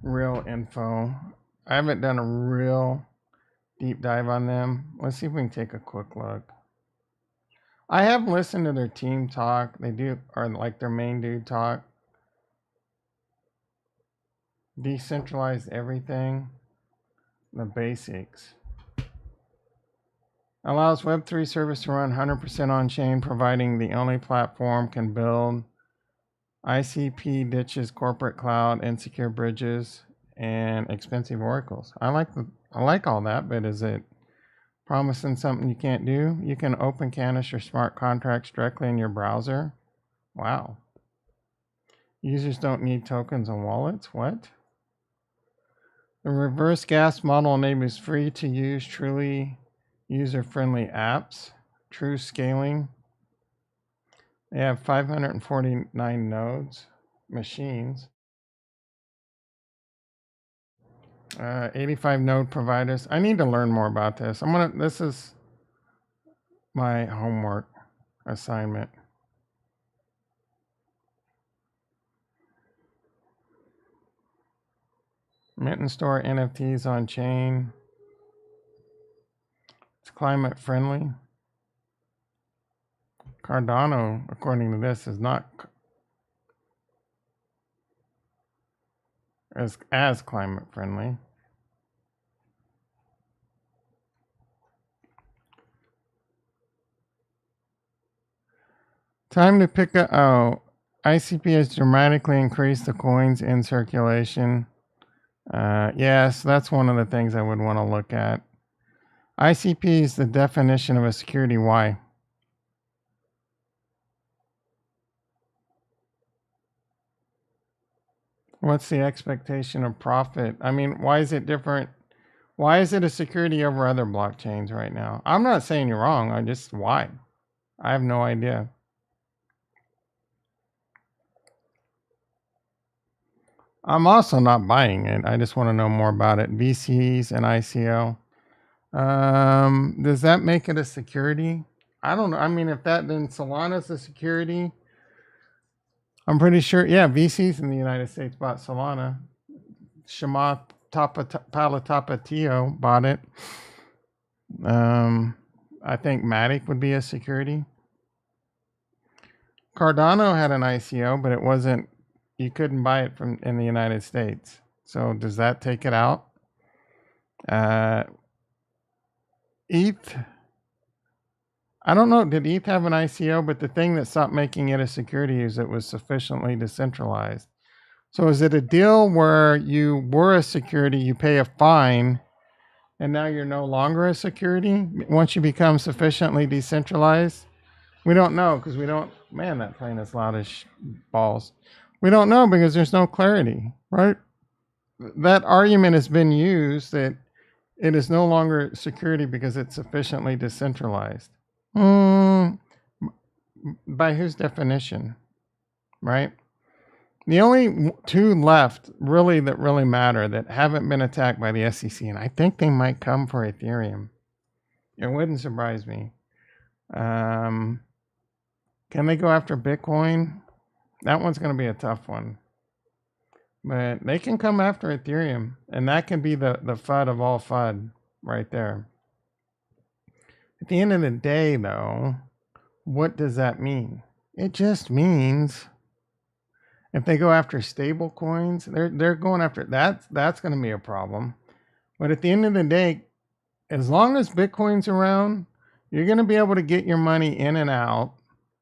real info. I haven't done a real deep dive on them. Let's see if we can take a quick look. I have listened to their team talk. They do, or like their main dude talk. Decentralized everything. The basics. Allows Web3 service to run 100% on chain, providing the only platform can build. ICP ditches corporate cloud, insecure bridges, and expensive oracles. I like all that, but is it promising something you can't do? You can open Canis your smart contracts directly in your browser. Wow. Users don't need tokens and wallets. What? The reverse gas model enables free to use, truly user-friendly apps. True scaling. They have 549 nodes, machines. 85 node providers. I need to learn more about this. This is my homework assignment. Mint and store NFTs on chain. It's climate friendly. Cardano, according to this, is not as climate friendly. Time to pick up. Oh, ICP has dramatically increased the coins in circulation. Yes, that's one of the things I would want to look at. ICP is the definition of a security. Why? What's the expectation of profit? I mean, why is it different? Why is it a security over other blockchains right now? I'm not saying you're wrong. Why? I have no idea. I'm also not buying it. I just want to know more about it. VCs and ICO. Does that make it a security? I don't know. I mean, if that, then Solana's a security. I'm pretty sure. Yeah, VCs in the United States bought Solana. Shema Palatapatio bought it. I think Matic would be a security. Cardano had an ICO, but it wasn't. You couldn't buy it in the United States. So does that take it out? ETH. I don't know. Did ETH have an ICO? But the thing that stopped making it a security is it was sufficiently decentralized. So is it a deal where you were a security, you pay a fine, and now you're no longer a security once you become sufficiently decentralized? We don't know because we don't. Man, that plane is loud as balls. We don't know because there's no clarity, right? That argument has been used that it is no longer security because it's sufficiently decentralized. by whose definition, right? The only two left really that really matter that haven't been attacked by the SEC, and I think they might come for Ethereum. It wouldn't surprise me. Can they go after Bitcoin? That one's going to be a tough one. But they can come after Ethereum, and that can be the FUD of all FUD right there. At the end of the day, though, what does that mean? It just means if they go after stable coins, they're going after that's going to be a problem. But at the end of the day, as long as Bitcoin's around, you're going to be able to get your money in and out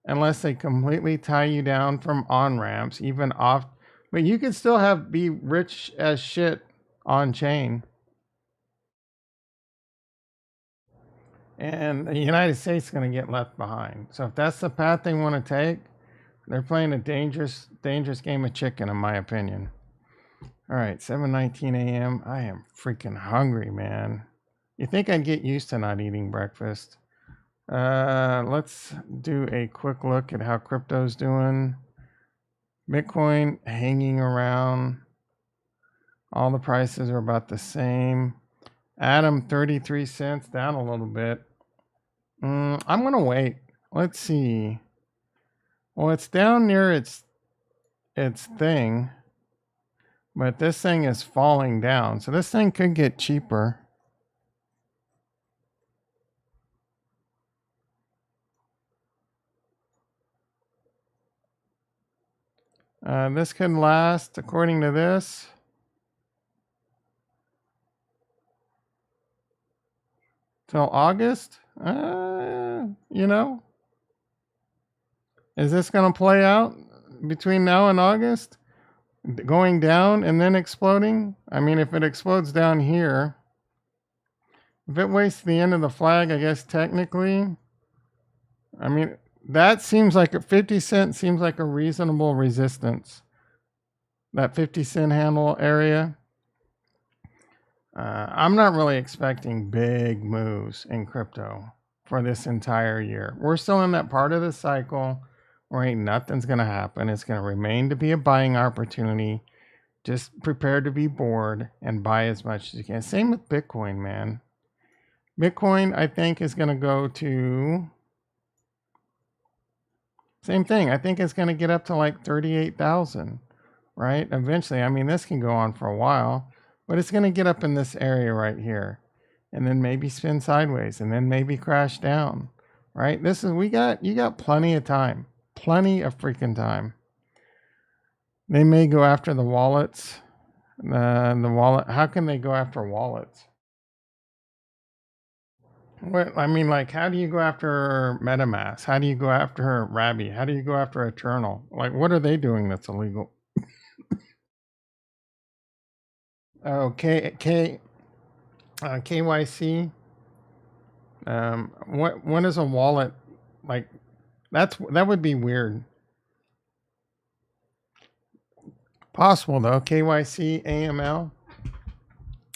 unless they completely tie you down from on-ramps, even off. But you can still be rich as shit on chain. And the United States is going to get left behind. So if that's the path they want to take, they're playing a dangerous game of chicken, in my opinion. All right, 7:19 a.m. I am freaking hungry, man. You think I'd get used to not eating breakfast? Let's do a quick look at how crypto's doing. Bitcoin hanging around. All the prices are about the same. Atom 33 cents, down a little bit. I'm gonna wait. Let's see. Well, it's down near its thing, but this thing is falling down, so this thing could get cheaper. This could last, according to this, till August. You know, is this going to play out between now and August? Going down and then exploding? I mean, if it explodes down here, if it waits to the end of the flag, I guess technically, I mean, that seems like a 50 cent seems like a reasonable resistance. That 50 cent handle area. I'm not really expecting big moves in crypto for this entire year. We're still in that part of the cycle where ain't nothing's going to happen. It's going to remain to be a buying opportunity. Just prepare to be bored and buy as much as you can. Same with Bitcoin, man. Bitcoin, I think, is going to go to... Same thing. I think it's going to get up to like 38,000, right? Eventually. I mean, this can go on for a while, but it's going to get up in this area right here and then maybe spin sideways and then maybe crash down, right? You got plenty of time, plenty of freaking time. They may go after the wallets. How can they go after wallets? What I mean, like, how do you go after MetaMask? How do you go after Rabby? How do you go after Eternal? Like, what are they doing that's illegal? KYC. When is a wallet like? That would be weird. Possible though. KYC AML.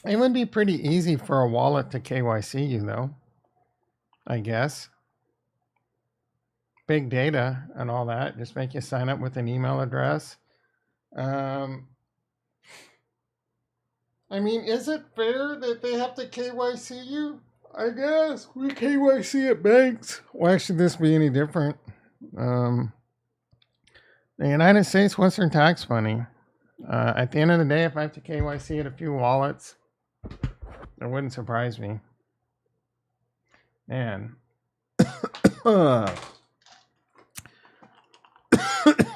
It would be pretty easy for a wallet to KYC you though. I guess. Big data and all that. Just make you sign up with an email address. I mean, is it fair that they have to KYC you? I guess we KYC at banks. Why should this be any different? The United States wants their tax money. At the end of the day, if I have to KYC at a few wallets, it wouldn't surprise me. Man. Oh,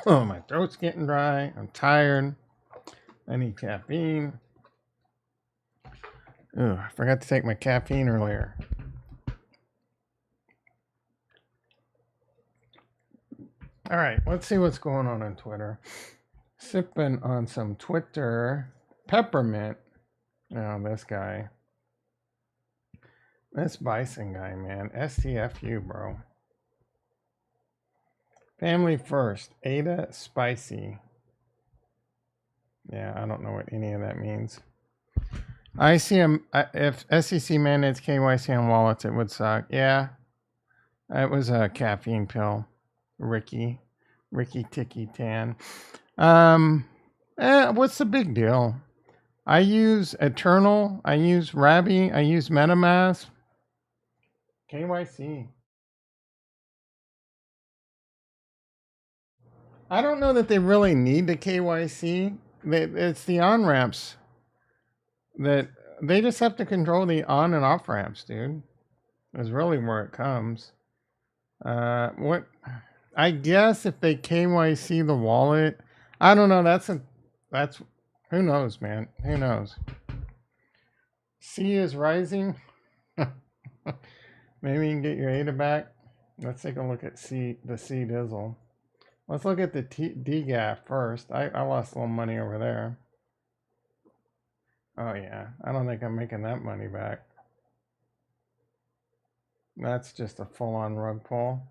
my throat's getting dry. I'm tired. I need caffeine. Ooh, I forgot to take my caffeine earlier. All right, let's see what's going on Twitter. Sipping on some Twitter peppermint. Oh, this guy. This Bison guy, man. STFU, bro. Family first. Ada spicy. Yeah, I don't know what any of that means. I see him. If SEC mandates KYC on wallets, it would suck. Yeah. It was a caffeine pill. Ricky Ticky Tan. What's the big deal? I use Eternal, I use Rabby, I use MetaMask, KYC. I don't know that they really need the KYC. It's the on ramps that they just have to control the on and off ramps, dude. Is really where it comes. What? I guess if they KYC the wallet, I don't know. That's who knows, man. Who knows? C is rising. Maybe you can get your ADA back. Let's take a look at the C Dizzle. Let's look at the D gap first. I lost a little money over there. Oh yeah, I don't think I'm making that money back. That's just a full-on rug pull.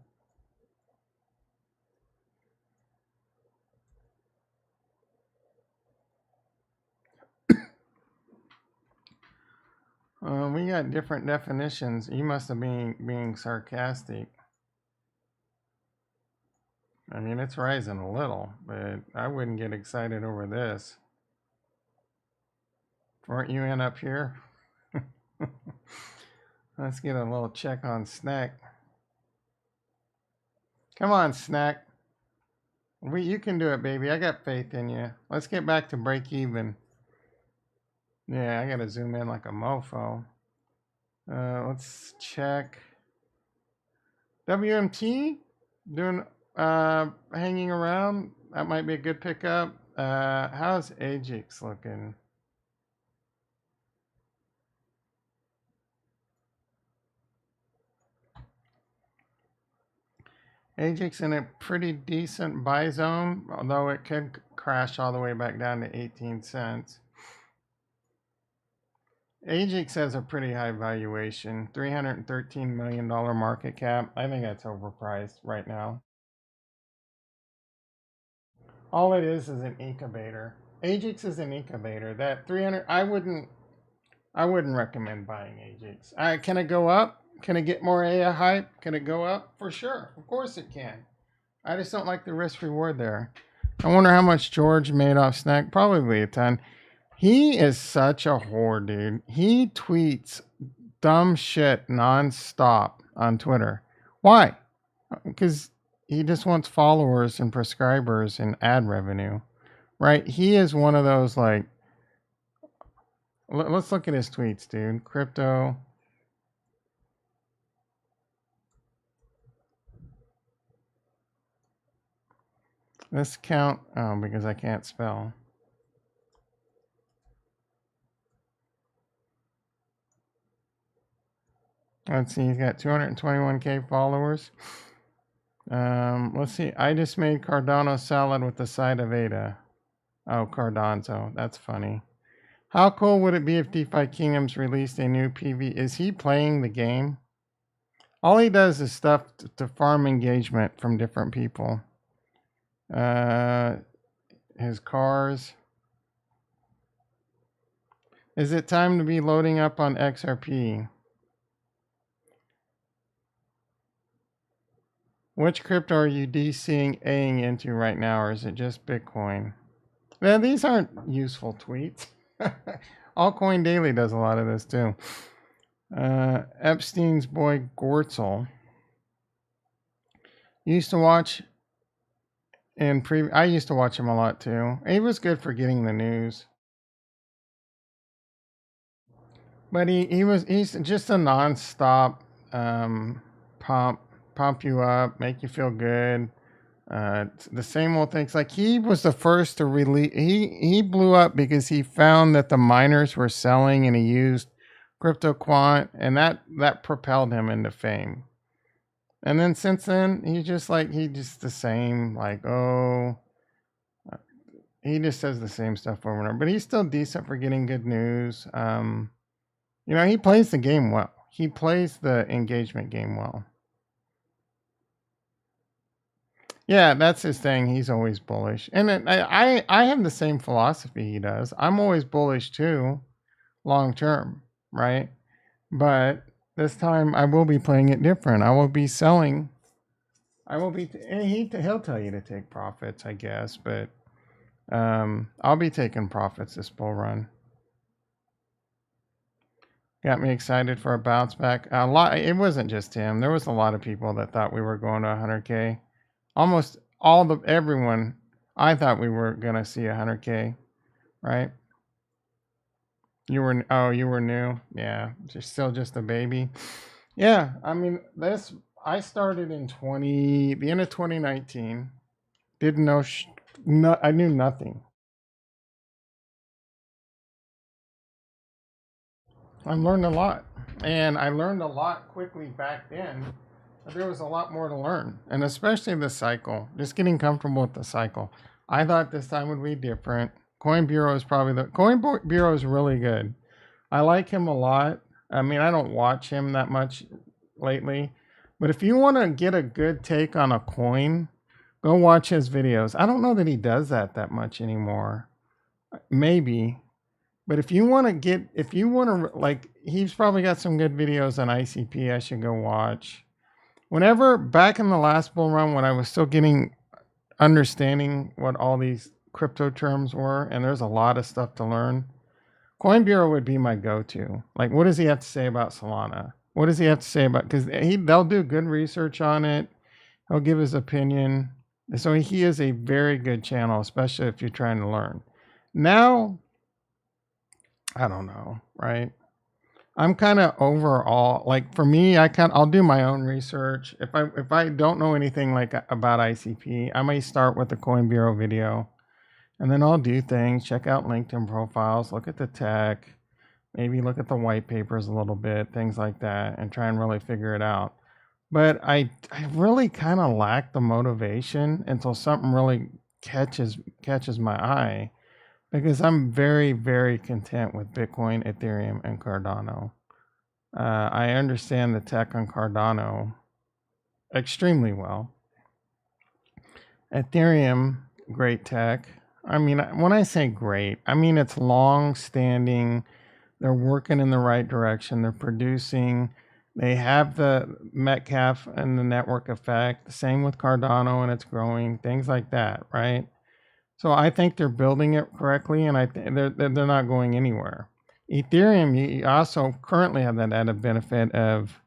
We got different definitions. You must have been being sarcastic. I mean, it's rising a little, but I wouldn't get excited over this. Weren't you in up here? Let's get a little check on Snack. Come on, Snack. You can do it, baby. I got faith in you. Let's get back to break even. Yeah, I gotta zoom in like a mofo. Let's check. WMT doing hanging around. That might be a good pickup. How's Ajax looking? Ajax in a pretty decent buy zone, although it could crash all the way back down to 18 cents. Ajax has a pretty high valuation, $313 million market cap. I think that's overpriced right now. All it is an incubator. Ajax is an incubator. That 300, I wouldn't recommend buying Ajax. Can it go up? Can it get more AI hype? Can it go up? For sure. Of course it can. I just don't like the risk reward there. I wonder how much George made off Snack. Probably a ton. He is such a whore, dude. He tweets dumb shit nonstop on Twitter. Why? Because he just wants followers and prescribers and ad revenue, right? He is one of those like. Let's look at his tweets, dude. Crypto. Let's count. Oh, because I can't spell. Let's see. He's got 221K followers. Let's see. I just made Cardano salad with the side of Ada. Oh, Cardano. That's funny. How cool would it be if DeFi Kingdoms released a new PV? Is he playing the game? All he does is stuff to farm engagement from different people. His cars. Is it time to be loading up on XRP? Which crypto are you DCing into right now, or is it just Bitcoin? Yeah, these aren't useful tweets. Altcoin Daily does a lot of this too. Epstein's boy Gortzel. Used to watch I used to watch him a lot too. He was good for getting the news. But he's just a nonstop pump you up, make you feel good. The same old things. Like he was the first to release. He blew up because he found that the miners were selling, and he used crypto quant, and that propelled him into fame. And then since then, he's just the same. Like, oh, he just says the same stuff over and over. But he's still decent for getting good news. He plays the game well. He plays the engagement game well. Yeah, that's his thing. He's always bullish. And I have the same philosophy he does. I'm always bullish too, long term, right? But this time I will be playing it different. I will be selling I will be. He'll tell you to take profits, I guess, but I'll be taking profits this bull run. Got me excited for a bounce back. A lot. It wasn't just him. There was a lot of people that thought we were going to 100K. Almost everyone. I thought we were gonna see 100K, right? You were new. Yeah, just a baby. Yeah, I mean this. I started in the end of 2019. Didn't know. No, I knew nothing. I learned a lot, and I learned a lot quickly back then. But there was a lot more to learn, and especially the cycle. Just getting comfortable with the cycle. I thought this time would be different. Coin Bureau is really good. I like him a lot. I mean, I don't watch him that much lately, but if you want to get a good take on a coin, go watch his videos. I don't know that he does that much anymore. Maybe, but if you want to, like, he's probably got some good videos on ICP. I should go watch. Whenever back in the last bull run, when I was still understanding what all these crypto terms were, and there's a lot of stuff to learn. Coin Bureau would be my go-to. Like, what does he have to say about Solana? What does he have to say about? Because they'll do good research on it. He'll give his opinion. So he is a very good channel, especially if you're trying to learn. Now, I don't know, right? I'm kind of overall, like, for me, I'll do my own research. If I don't know anything like about ICP, I may start with the Coin Bureau video, and then I'll do things, check out LinkedIn profiles, look at the tech, maybe look at the white papers a little bit, things like that, and try and really figure it out. But I really kind of lack the motivation until something really catches my eye, because I'm very, very content with Bitcoin, Ethereum, and Cardano. I understand the tech on Cardano extremely well. Ethereum, great tech. I mean, when I say great, I mean it's long standing. They're working in the right direction. They're producing. They have the Metcalf and the network effect. Same with Cardano, and it's growing. Things like that, right? So I think they're building it correctly, and they're not going anywhere. Ethereum, you also currently have that added benefit of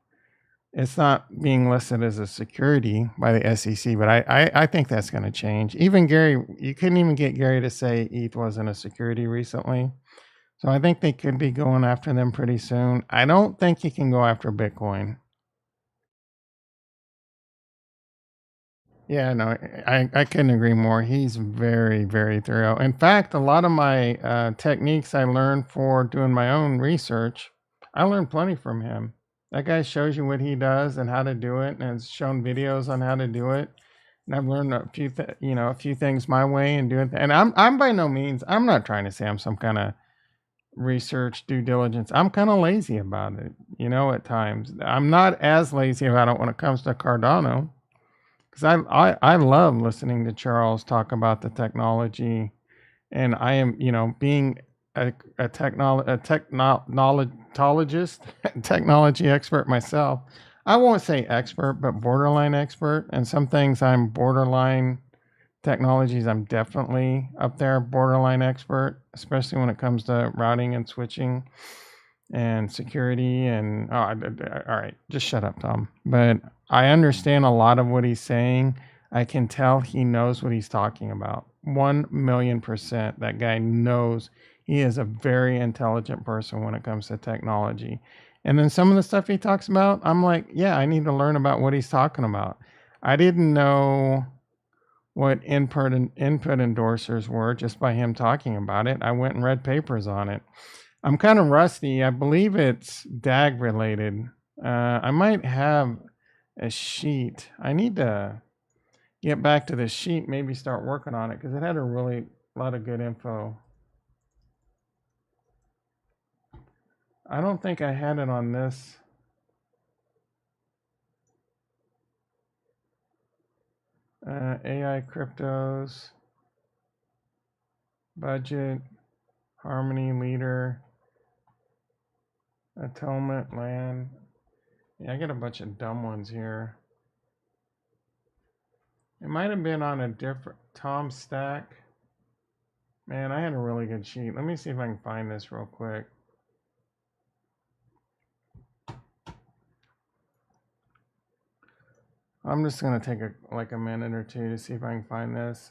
it's not being listed as a security by the SEC, but I think that's going to change. Even Gary, you couldn't even get Gary to say ETH wasn't a security recently. So I think they could be going after them pretty soon. I don't think you can go after Bitcoin. Yeah, no, I couldn't agree more. He's very, very thorough. In fact, a lot of my techniques I learned for doing my own research, I learned plenty from him. That guy shows you what he does and how to do it, and has shown videos on how to do it. And I've learned a few things my way and doing. And I'm by no means. I'm not trying to say I'm some kind of research due diligence. I'm kind of lazy about it. At times I'm not as lazy about it when it comes to Cardano, because I love listening to Charles talk about the technology, and I am, being a technologist, technology expert myself. I won't say expert, but borderline expert. And some things I'm borderline technologies. I'm definitely up there, borderline expert, especially when it comes to routing and switching and security. And all right, just shut up, Tom. But I understand a lot of what he's saying. I can tell he knows what he's talking about. 1,000,000%. That guy knows. He is a very intelligent person when it comes to technology. And then some of the stuff he talks about, I'm like, yeah, I need to learn about what he's talking about. I didn't know what input endorsers were just by him talking about it. I went and read papers on it. I'm kind of rusty. I believe it's DAG related. I might have a sheet. I need to get back to the sheet, maybe start working on it, because it had a lot of good info. I don't think I had it on this. AI cryptos, budget, harmony leader, atonement land. Yeah, I got a bunch of dumb ones here. It might have been on a different Tom Stack. Man, I had a really good sheet. Let me see if I can find this real quick. I'm just gonna take like a minute or two to see if I can find this.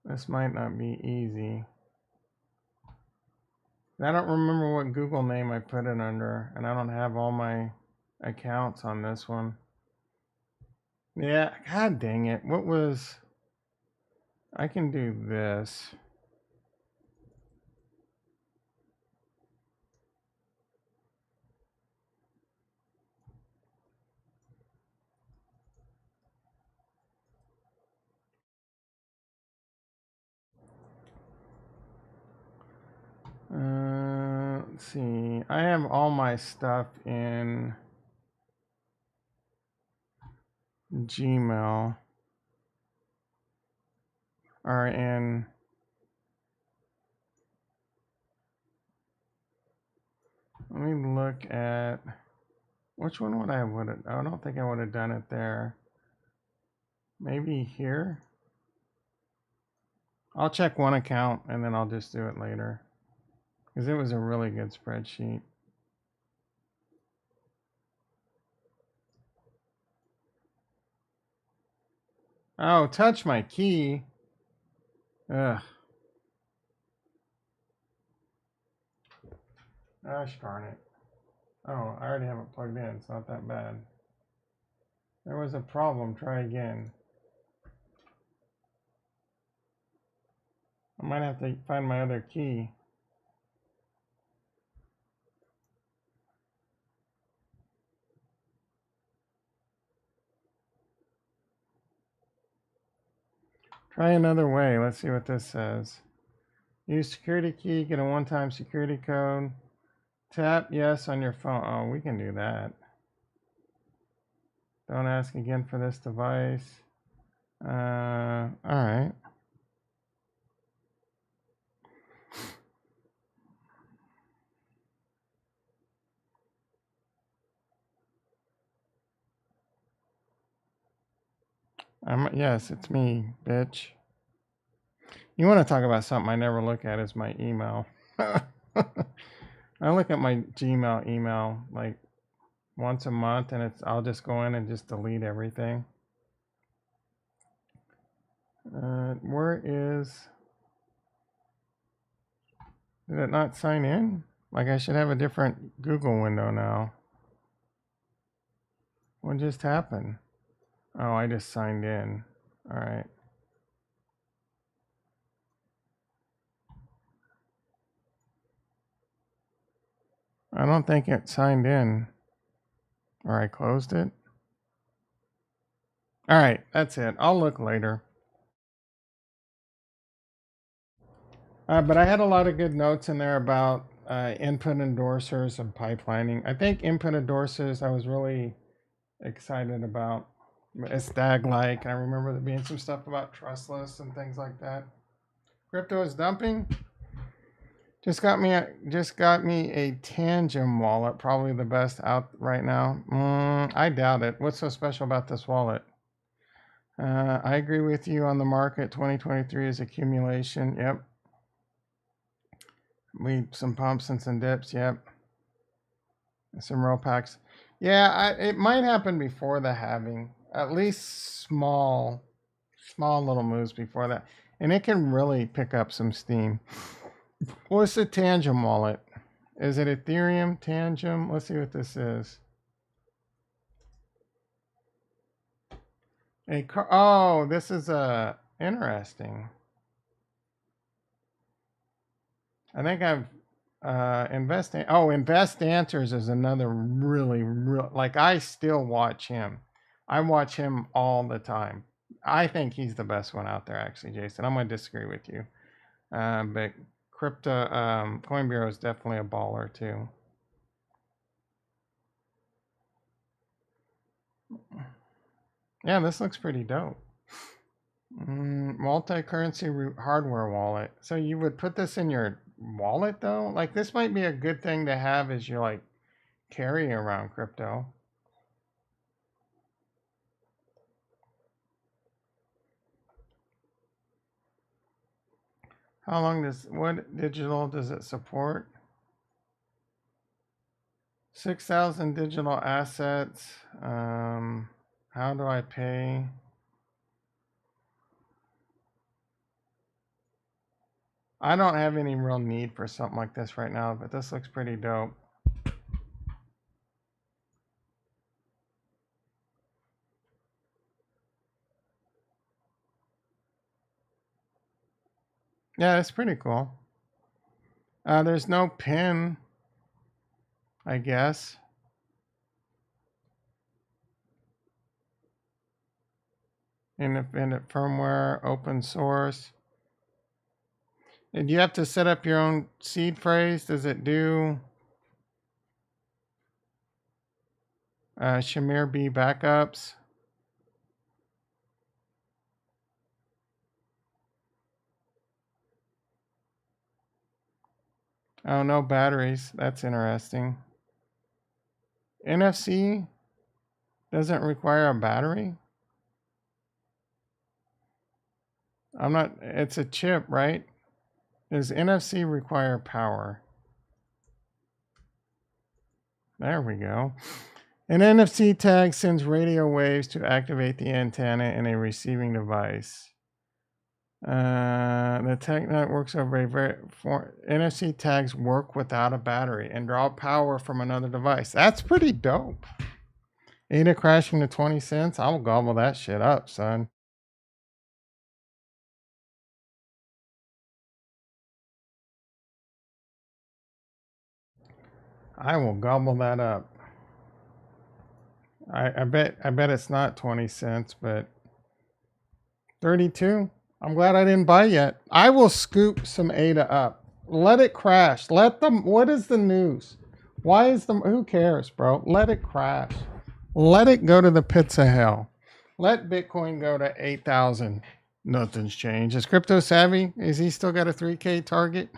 This might not be easy. I don't remember what Google name I put it under, and I don't have all my accounts on this one. Yeah, god dang it. What was... I can do this. Let's see. I have all my stuff in Gmail. Or in... Let me look at... Which one would I have? I don't think I would have done it there. Maybe here? I'll check one account and then I'll just do it later. Because it was a really good spreadsheet. Oh, touch my key. Ugh. Gosh darn it. Oh, I already have it plugged in. It's not that bad. There was a problem. Try again. I might have to find my other key. Try another way. Let's see what this says. Use security key, get a one-time security code. Tap yes on your phone. Oh, we can do that. Don't ask again for this device. All right. Yes, it's me, bitch. You want to talk about something I never look at is my email. I look at my Gmail email like once a month, and I'll just go in and just delete everything. Where is... Did it not sign in? Like I should have a different Google window now. What just happened? Oh, I just signed in. All right. I don't think it signed in. Or I closed it. All right, that's it. I'll look later. But I had a lot of good notes in there about input endorsers and pipelining. I think input endorsers I was really excited about. A stag-like. I remember there being some stuff about trustless and things like that. Crypto is dumping. Just got me a Tangem wallet, probably the best out right now. I doubt it. What's so special about this wallet? I agree with you on the market. 2023 is accumulation. Yep. Some pumps and some dips. Yep. Some roll packs. Yeah, it might happen before the halving. At least small little moves before that, and it can really pick up some steam. What's the Tangem wallet? Is it Ethereum Tangem? Let's see what this is. Oh, this is interesting. I think I've investing. Oh, Invest Answers is another really like I still watch him. I watch him all the time. I think he's the best one out there, actually, Jason. I'm gonna disagree with you, but Coin Bureau is definitely a baller too. Yeah, this looks pretty dope. Multi-currency hardware wallet. So you would put this in your wallet though? Like this might be a good thing to have as your like carry around crypto. How long what digital does it support? 6,000 digital assets. How do I pay? I don't have any real need for something like this right now, but this looks pretty dope. Yeah, it's pretty cool. There's no pin, I guess. Independent firmware, open source. And you have to set up your own seed phrase. Does it do Shamir B backups? Oh, no batteries. That's interesting. NFC doesn't require a battery? It's a chip, right? Does NFC require power? There we go. An NFC tag sends radio waves to activate the antenna in a receiving device. The tech networks over NFC tags work without a battery and draw power from another device. That's pretty dope. ADA crashing to 20 cents. I'll gobble that shit up, son. I will gobble that up. I bet it's not 20 cents, but 32. I'm glad I didn't buy yet. I will scoop some ADA up. Let it crash. What is the news? Who cares, bro? Let it crash. Let it go to the pits of hell. Let Bitcoin go to 8,000. Nothing's changed. Is Crypto Savvy? Is he still got a 3K target?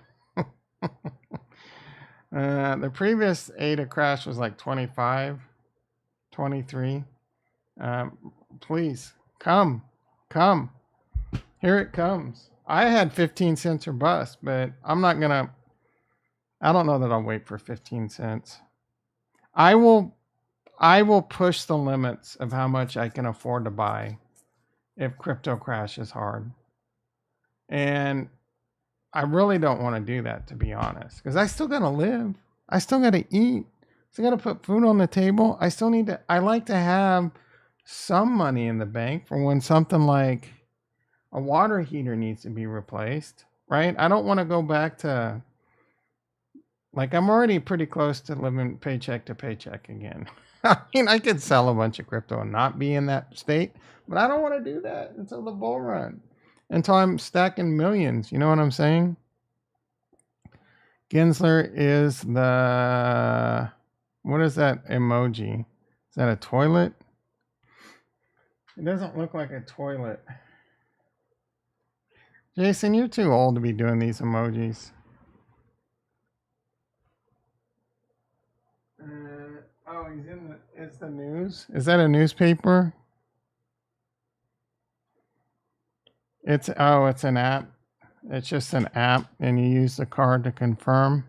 The previous ADA crash was like 25, 23. Please, come. Here it comes. I had 15 cents or bust, but I don't know that I'll wait for 15 cents. I will push the limits of how much I can afford to buy if crypto crashes hard. And I really don't want to do that, to be honest, because I still got to live. I still got to eat. Still got to put food on the table. I like to have some money in the bank for when something like a water heater needs to be replaced, right? I don't want to go back to, I'm already pretty close to living paycheck to paycheck again. I mean, I could sell a bunch of crypto and not be in that state, but I don't want to do that until the bull run, until I'm stacking millions. You know what I'm saying? Gensler is what is that emoji? Is that a toilet? It doesn't look like a toilet. Jason, you're too old to be doing these emojis. It's the news. Is that a newspaper? It's an app. It's just an app, and you use the card to confirm.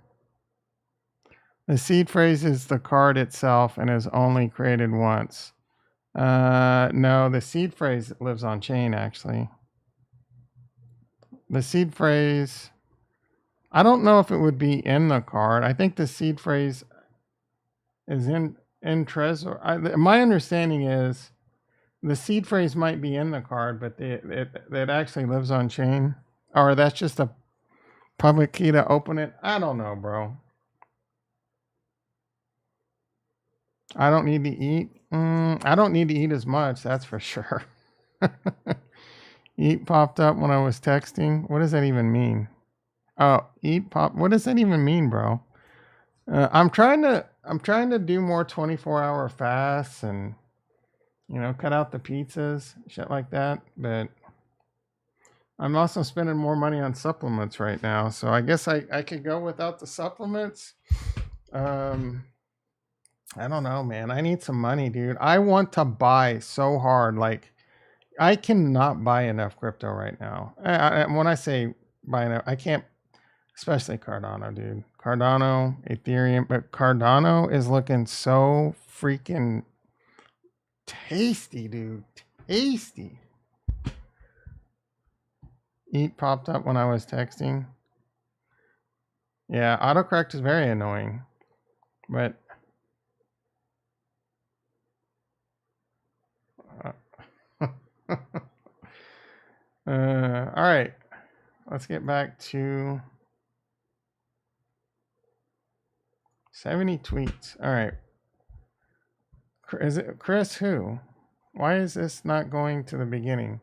The seed phrase is the card itself and is only created once. No, the seed phrase lives on chain, actually. The seed phrase, I don't know if it would be in the card. I think the seed phrase is in Trezor. My understanding is the seed phrase might be in the card, but it actually lives on chain. Or that's just a public key to open it. I don't know, bro. I don't need to eat. I don't need to eat as much, that's for sure. Eat popped up when I was texting. What does that even mean? Oh, eat pop. What does that even mean, bro? I'm trying to do more 24-hour fasts and cut out the pizzas, shit like that. But I'm also spending more money on supplements right now, so I guess I could go without the supplements. I don't know, man. I need some money, dude. I want to buy so hard. Like, I cannot buy enough crypto right now. When I say buy enough, I can't, especially Cardano, dude. Cardano, Ethereum, but Cardano is looking so freaking tasty, dude. Tasty. Eat popped up when I was texting. Yeah, autocorrect is very annoying, but all right. Let's get back to 70 tweets. All right. Is it Chris who? Why is this not going to the beginning?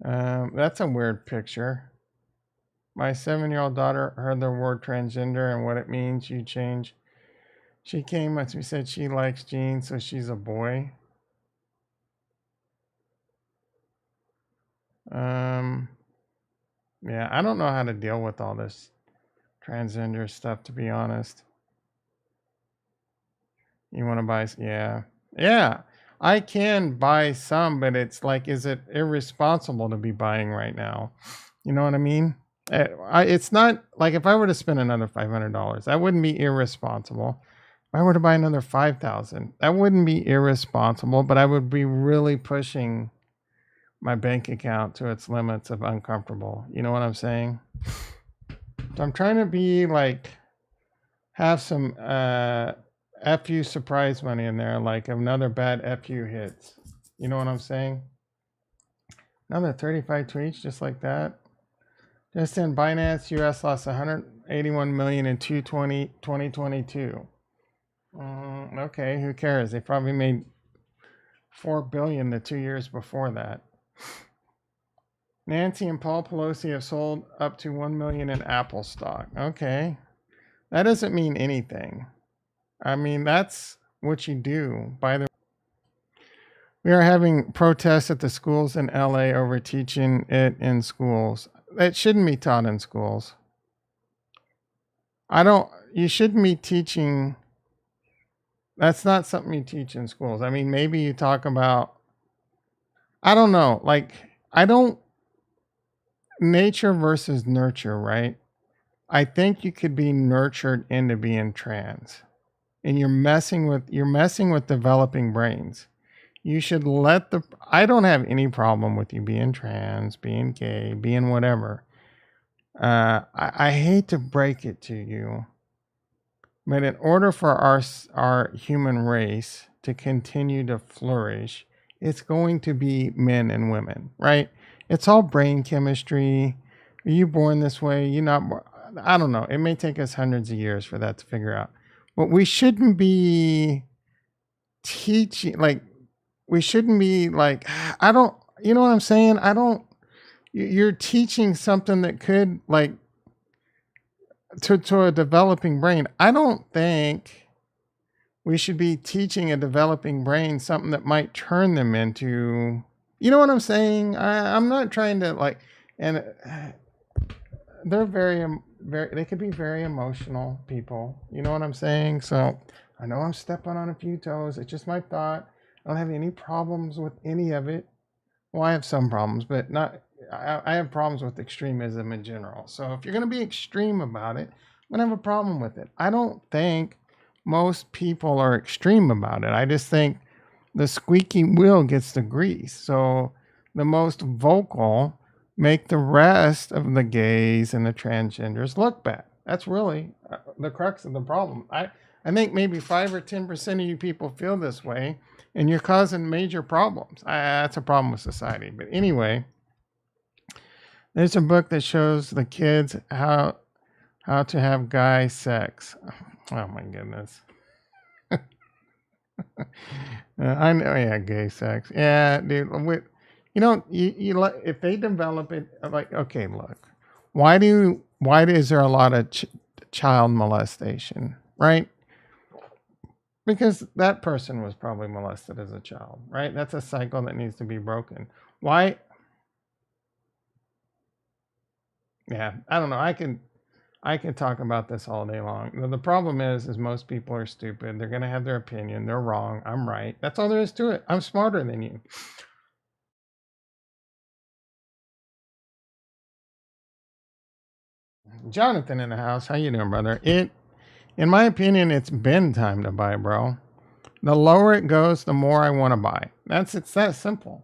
That's a weird picture. My 7-year-old daughter heard the word transgender and what it means. You change. She came up to me, said she likes jeans, so she's a boy. Yeah, I don't know how to deal with all this transgender stuff, to be honest. You want to buy? Yeah. Yeah. I can buy some, but it's like, is it irresponsible to be buying right now? You know what I mean? It's not like if I were to spend another $500, that wouldn't be irresponsible. If I were to buy another 5,000, that wouldn't be irresponsible, but I would be really pushing my bank account to its limits of uncomfortable. You know what I'm saying? So I'm trying to be like, have some FU surprise money in there, like another bad FU hits. You know what I'm saying? Another 35 tweets just like that. Just in Binance, US lost 181 million in 2022. Okay, who cares? They probably made 4 billion the 2 years before that. Nancy and Paul Pelosi have sold up to 1 million in Apple stock. Okay. That doesn't mean anything. I mean, that's what you do. We are having protests at the schools in LA over teaching it in schools. It shouldn't be taught in schools. You shouldn't be teaching. That's not something you teach in schools. I mean, maybe you talk about, I don't know, like, nature versus nurture, right? I think you could be nurtured into being trans. And you're messing with developing brains. You should I don't have any problem with you being trans, being gay, being whatever. I hate to break it to you, but in order for our human race to continue to flourish, it's going to be men and women, right? It's all brain chemistry. Are you born this way? You're not. I don't know. It may take us hundreds of years for that to figure out. But we shouldn't be teaching, like, we shouldn't be like, I don't, you know what I'm saying? You're teaching something that could, like, to a developing brain. I don't think we should be teaching a developing brain something that might turn them into, you know what I'm saying? I'm not trying to, like, and they're they could be very emotional people. You know what I'm saying? So I know I'm stepping on a few toes. It's just my thought. I don't have any problems with any of it. Well, I have some problems, but not. I have problems with extremism in general. So if you're going to be extreme about it, I'm going to have a problem with it. I don't think most people are extreme about it. I just think the squeaky wheel gets the grease. So the most vocal make the rest of the gays and the transgenders look bad. That's really the crux of the problem. I think maybe 5 or 10% of you people feel this way, and you're causing major problems. That's a problem with society. But anyway, there's a book that shows the kids how to have guy sex. Oh my goodness. I know, yeah, gay sex. Yeah, dude. If they develop it, like, okay, look, why is there a lot of child molestation, right? Because that person was probably molested as a child, right? That's a cycle that needs to be broken. Why? Yeah, I don't know. I can talk about this all day long. The problem is most people are stupid. They're going to have their opinion. They're wrong. I'm right. That's all there is to it. I'm smarter than you. Jonathan in the house. How you doing, brother? In my opinion, it's been time to buy, bro. The lower it goes, the more I want to buy. It's that simple.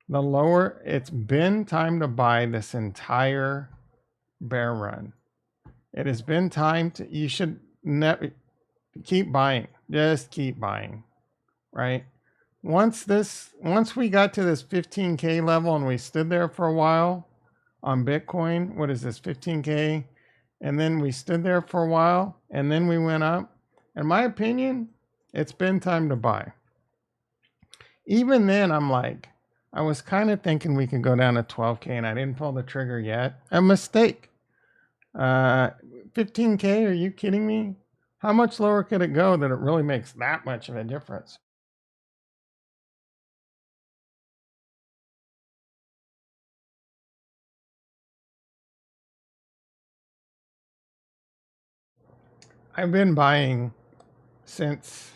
The lower it's been time to buy this entire bear run. It has been time to, you should never keep buying. Just keep buying, right? Once we got to this 15K level and we stood there for a while on Bitcoin, what is this, 15K? And then we stood there for a while and then we went up. In my opinion, it's been time to buy. Even then, I was kind of thinking we could go down to 12K and I didn't pull the trigger yet. A mistake. 15K, are you kidding me? How much lower could it go that it really makes that much of a difference? I've been buying since,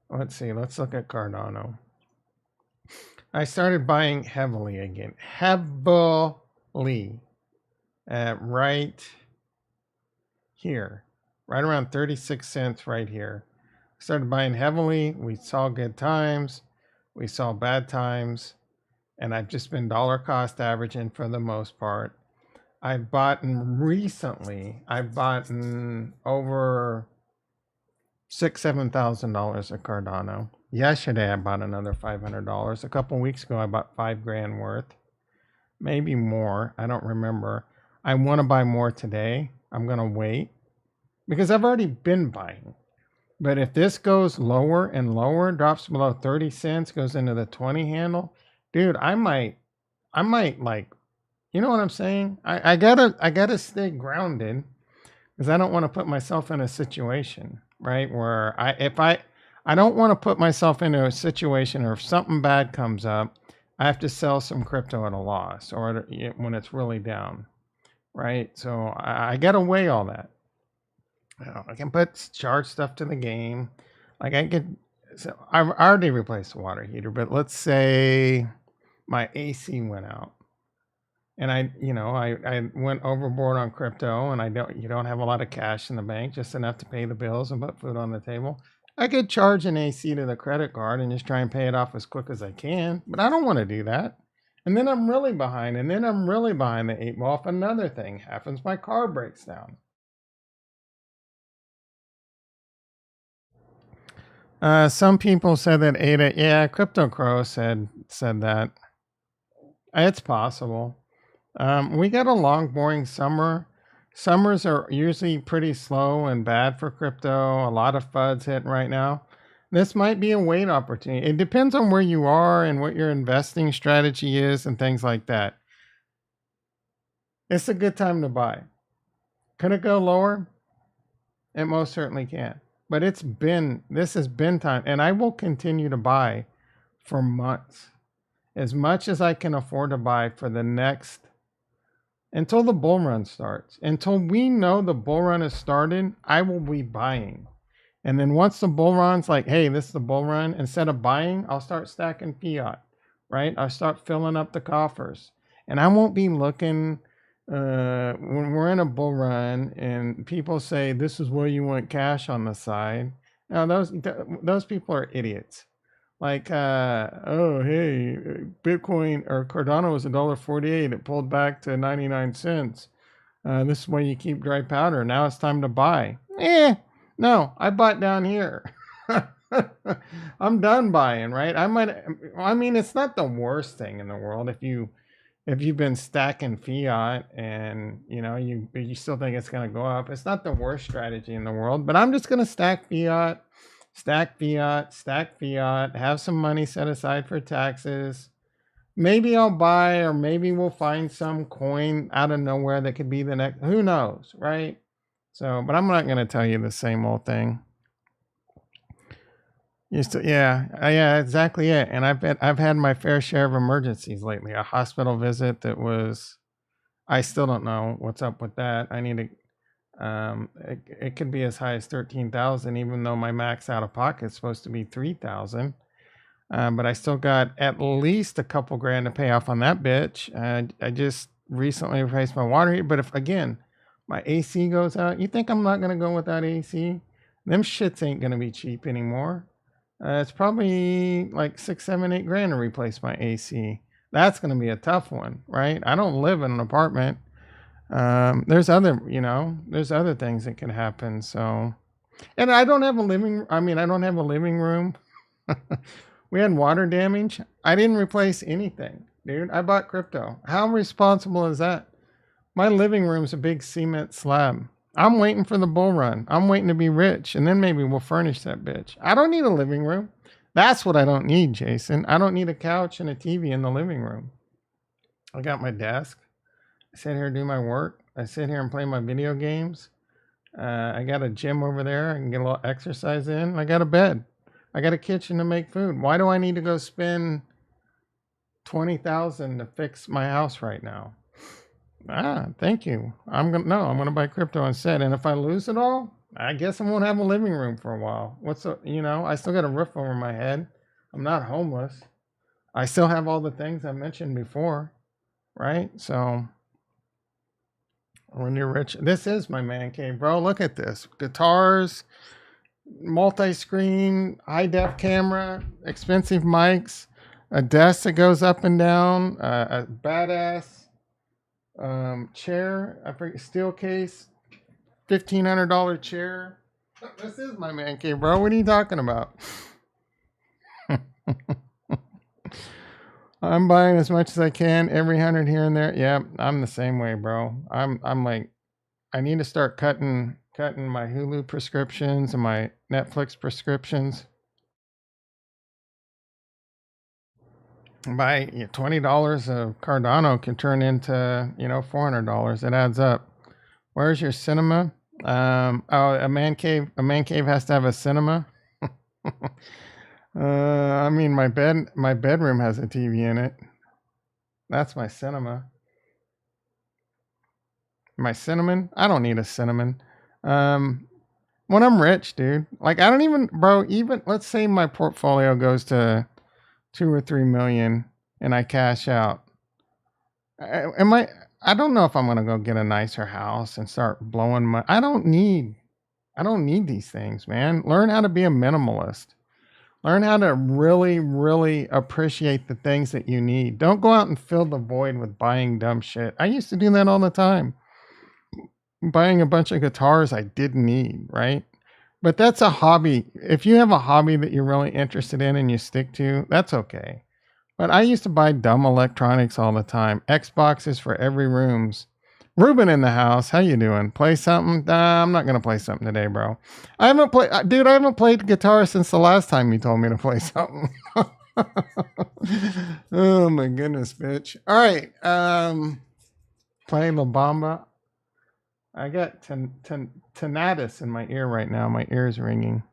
let's see, let's look at Cardano. I started buying heavily again. Heavily. Right here. Right around 36 cents right here. Started buying heavily. We saw good times. We saw bad times. And I've just been dollar cost averaging for the most part. I've bought recently, I've bought over $6,000-$7,000 of Cardano. Yesterday I bought another $500. A couple weeks ago I bought $5,000 worth, maybe more. I don't remember. I want to buy more today. I'm gonna wait because I've already been buying. But if this goes lower and lower, drops below 30 cents, goes into the 20 handle, dude, I might like, you know what I'm saying? I gotta stay grounded because I don't want to put myself in a situation, right? Where I don't want to put myself into a situation or if something bad comes up, I have to sell some crypto at a loss or when it's really down, right? So I gotta weigh all that. I can charge stuff to the game. Like so I've already replaced the water heater, but let's say my AC went out and I went overboard on crypto and you don't have a lot of cash in the bank, just enough to pay the bills and put food on the table. I could charge an AC to the credit card and just try and pay it off as quick as I can, but I don't want to do that. And then I'm really behind, and then I'm really behind the 8 ball if another thing happens, my car breaks down. Some people said that Ada, yeah, Crypto Crow said that. It's possible. We got a long, boring summer. Summers are usually pretty slow and bad for crypto. A lot of FUDs hitting right now. This might be a wait opportunity. It depends on where you are and what your investing strategy is and things like that. It's a good time to buy. Could it go lower? It most certainly can. But this has been time, and I will continue to buy for months. As much as I can afford to buy for the next, until the bull run starts. Until we know the bull run has started, I will be buying. And then once the bull run's like, hey, this is the bull run, instead of buying, I'll start stacking fiat, right? I'll start filling up the coffers. And I won't be looking when we're in a bull run and people say this is where you want cash on the side. Now those people are idiots. Like, oh hey, Bitcoin or Cardano was $1.48. It pulled back to 99 cents. This is why you keep dry powder. Now it's time to buy. No, I bought down here. I'm done buying, right? I mean, it's not the worst thing in the world if you've been stacking fiat and you still think it's going to go up. It's not the worst strategy in the world, but I'm just going to stack fiat, have some money set aside for taxes. Maybe I'll buy, or maybe we'll find some coin out of nowhere that could be the next, who knows, right? So, but I'm not going to tell you the same old thing. Yeah, exactly it. And I've had my fair share of emergencies lately. A hospital visit that was, I still don't know what's up with that. It could be as high as 13,000, even though my max out of pocket is supposed to be 3,000. But I still got at least a couple grand to pay off on that bitch. I just recently replaced my water heater. But if again my AC goes out, you think I'm not gonna go without AC? Them shits ain't gonna be cheap anymore. It's probably like 6, 7, 8 grand to replace my AC. That's gonna be a tough one, right? I don't live in an apartment. There's other things that can happen. So, and I don't have a living. I mean, I don't have a living room. We had water damage. I didn't replace anything, dude. I bought crypto. How responsible is that? My living room's a big cement slab. I'm waiting for the bull run. I'm waiting to be rich, and then maybe we'll furnish that bitch. I don't need a living room. That's what I don't need, Jason. I don't need a couch and a TV in the living room. I got my desk. I sit here and do my work. I sit here and play my video games. I got a gym over there. I can get a little exercise in. I got a bed. I got a kitchen to make food. Why do I need to go spend 20,000 to fix my house right now? Thank you. I'm gonna buy crypto instead. And if I lose it all, I guess I won't have a living room for a while. I still got a roof over my head. I'm not homeless. I still have all the things I mentioned before, right? So when you're rich, this is my man cave, bro. Look at this. Guitars, multi-screen, high-def camera, expensive mics, a desk that goes up and down, a badass chair, I forget, steel case, $1,500 chair. This is my man cave, bro. What are you talking about? I'm buying as much as I can, every 100 here and there. Yeah, I'm the same way, bro. I'm like, I need to start cutting my Hulu prescriptions and my Netflix prescriptions. Buy $20 of Cardano can turn into $400. It adds up. Where's your cinema? A man cave has to have a cinema. I mean, my bedroom has a TV in it. That's my cinema. My cinnamon? I don't need a cinnamon. When I'm rich, dude, like I don't even, bro, even let's say my portfolio goes to 2 or 3 million and I cash out. I don't know if I'm going to go get a nicer house and start blowing money. I don't need these things, man. Learn how to be a minimalist. Learn how to really, really appreciate the things that you need. Don't go out and fill the void with buying dumb shit. I used to do that all the time. Buying a bunch of guitars I didn't need, right? But that's a hobby. If you have a hobby that you're really interested in and you stick to, that's okay. But I used to buy dumb electronics all the time. Xboxes for every rooms. Ruben in the house. How you doing? Play something? Nah, I'm not going to play something today, bro. I haven't played guitar since the last time you told me to play something. Oh my goodness, bitch. All right. Playing La Bamba. I got tinnitus in my ear right now. My ear is ringing.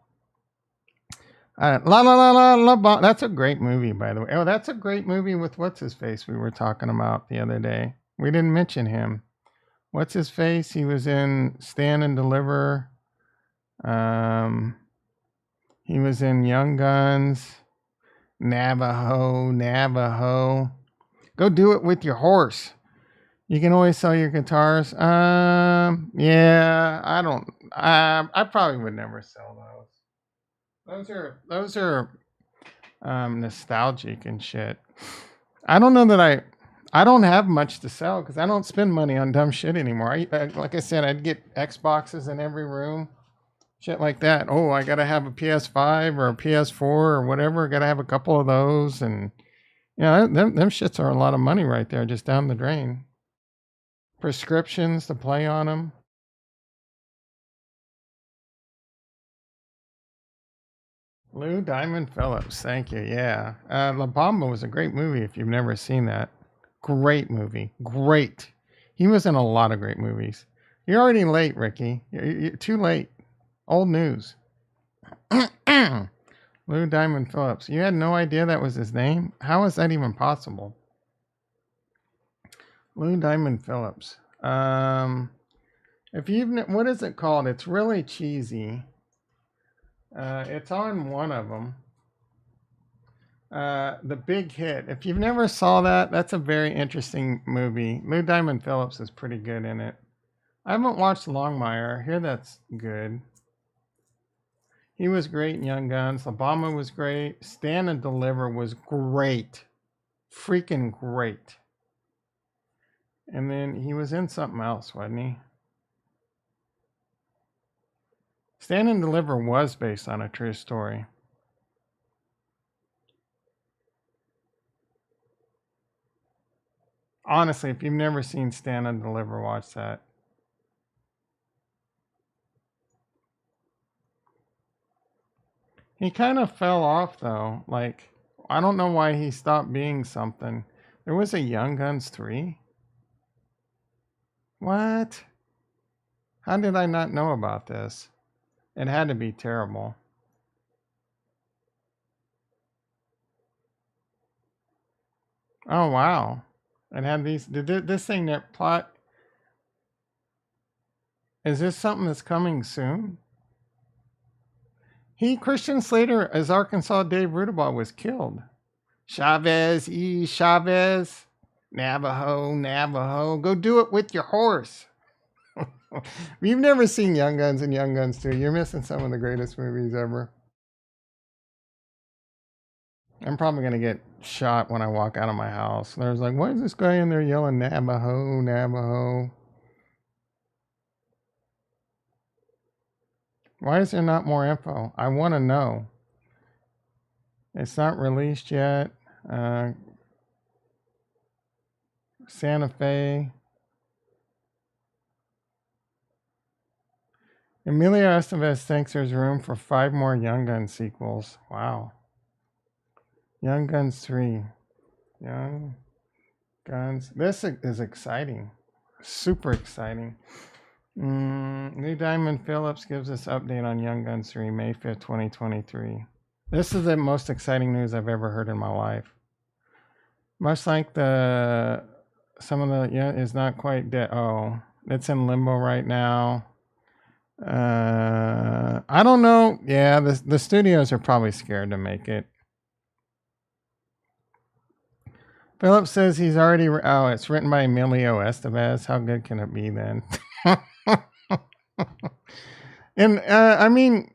La La La La La Bamba. That's a great movie, by the way. Oh, that's a great movie with what's his face we were talking about the other day. We didn't mention him. What's his face? He was in Stand and Deliver. He was in Young Guns. Navajo. Go do it with your horse. You can always sell your guitars. Yeah, I don't. I probably would never sell those. Those are nostalgic and shit. I don't know that I don't have much to sell because I don't spend money on dumb shit anymore. Like I said, I'd get Xboxes in every room, shit like that. Oh, I gotta have a PS5 or a PS4 or whatever. Gotta have a couple of those, and them shits are a lot of money right there, just down the drain. Prescriptions to play on them. Lou Diamond Phillips, thank you. Yeah, La Bamba was a great movie. If you've never seen that, great movie. Great. He was in a lot of great movies. You're already late, Ricky. You're too late. Old news. Lou Diamond Phillips. You had no idea that was his name? How is that even possible? Lou Diamond Phillips. If you've, what is it called? It's really cheesy. It's on one of them. The Big Hit. If you've never saw that, that's a very interesting movie. Lou Diamond Phillips is pretty good in it. I haven't watched Longmire. I hear that's good. He was great in Young Guns. Obama was great. Stand and Deliver was great. Freaking great. And then he was in something else, wasn't he? Stand and Deliver was based on a true story. Honestly, if you've never seen Stand and Deliver, watch that. He kind of fell off though. Like, I don't know why he stopped being something. There was a Young Guns 3? What? How did I not know about this? It had to be terrible. Oh wow. It had these, did this thing that plot, is this something that's coming soon? Christian Slater as Arkansas Dave Rudabaugh was killed. Chavez, Chavez, Navajo, Navajo, go do it with your horse. If you've never seen Young Guns and Young Guns 2, you're missing some of the greatest movies ever. I'm probably going to get shot when I walk out of my house. There's like, why is this guy in there yelling Navajo, Navajo? Why is there not more info? I want to know. It's not released yet. Santa Fe. Emilio Estevez thinks there's room for 5 more Young Guns sequels. Wow. Young Guns 3. Young Guns. This is exciting. Super exciting. Lou Diamond Phillips gives us update on Young Guns 3, May 5th, 2023. This is the most exciting news I've ever heard in my life. Much like some of the, is not quite dead. Oh, it's in limbo right now. I don't know. Yeah, the studios are probably scared to make it. Phillips says he's already. Oh, it's written by Emilio Estevez. How good can it be then? And I mean,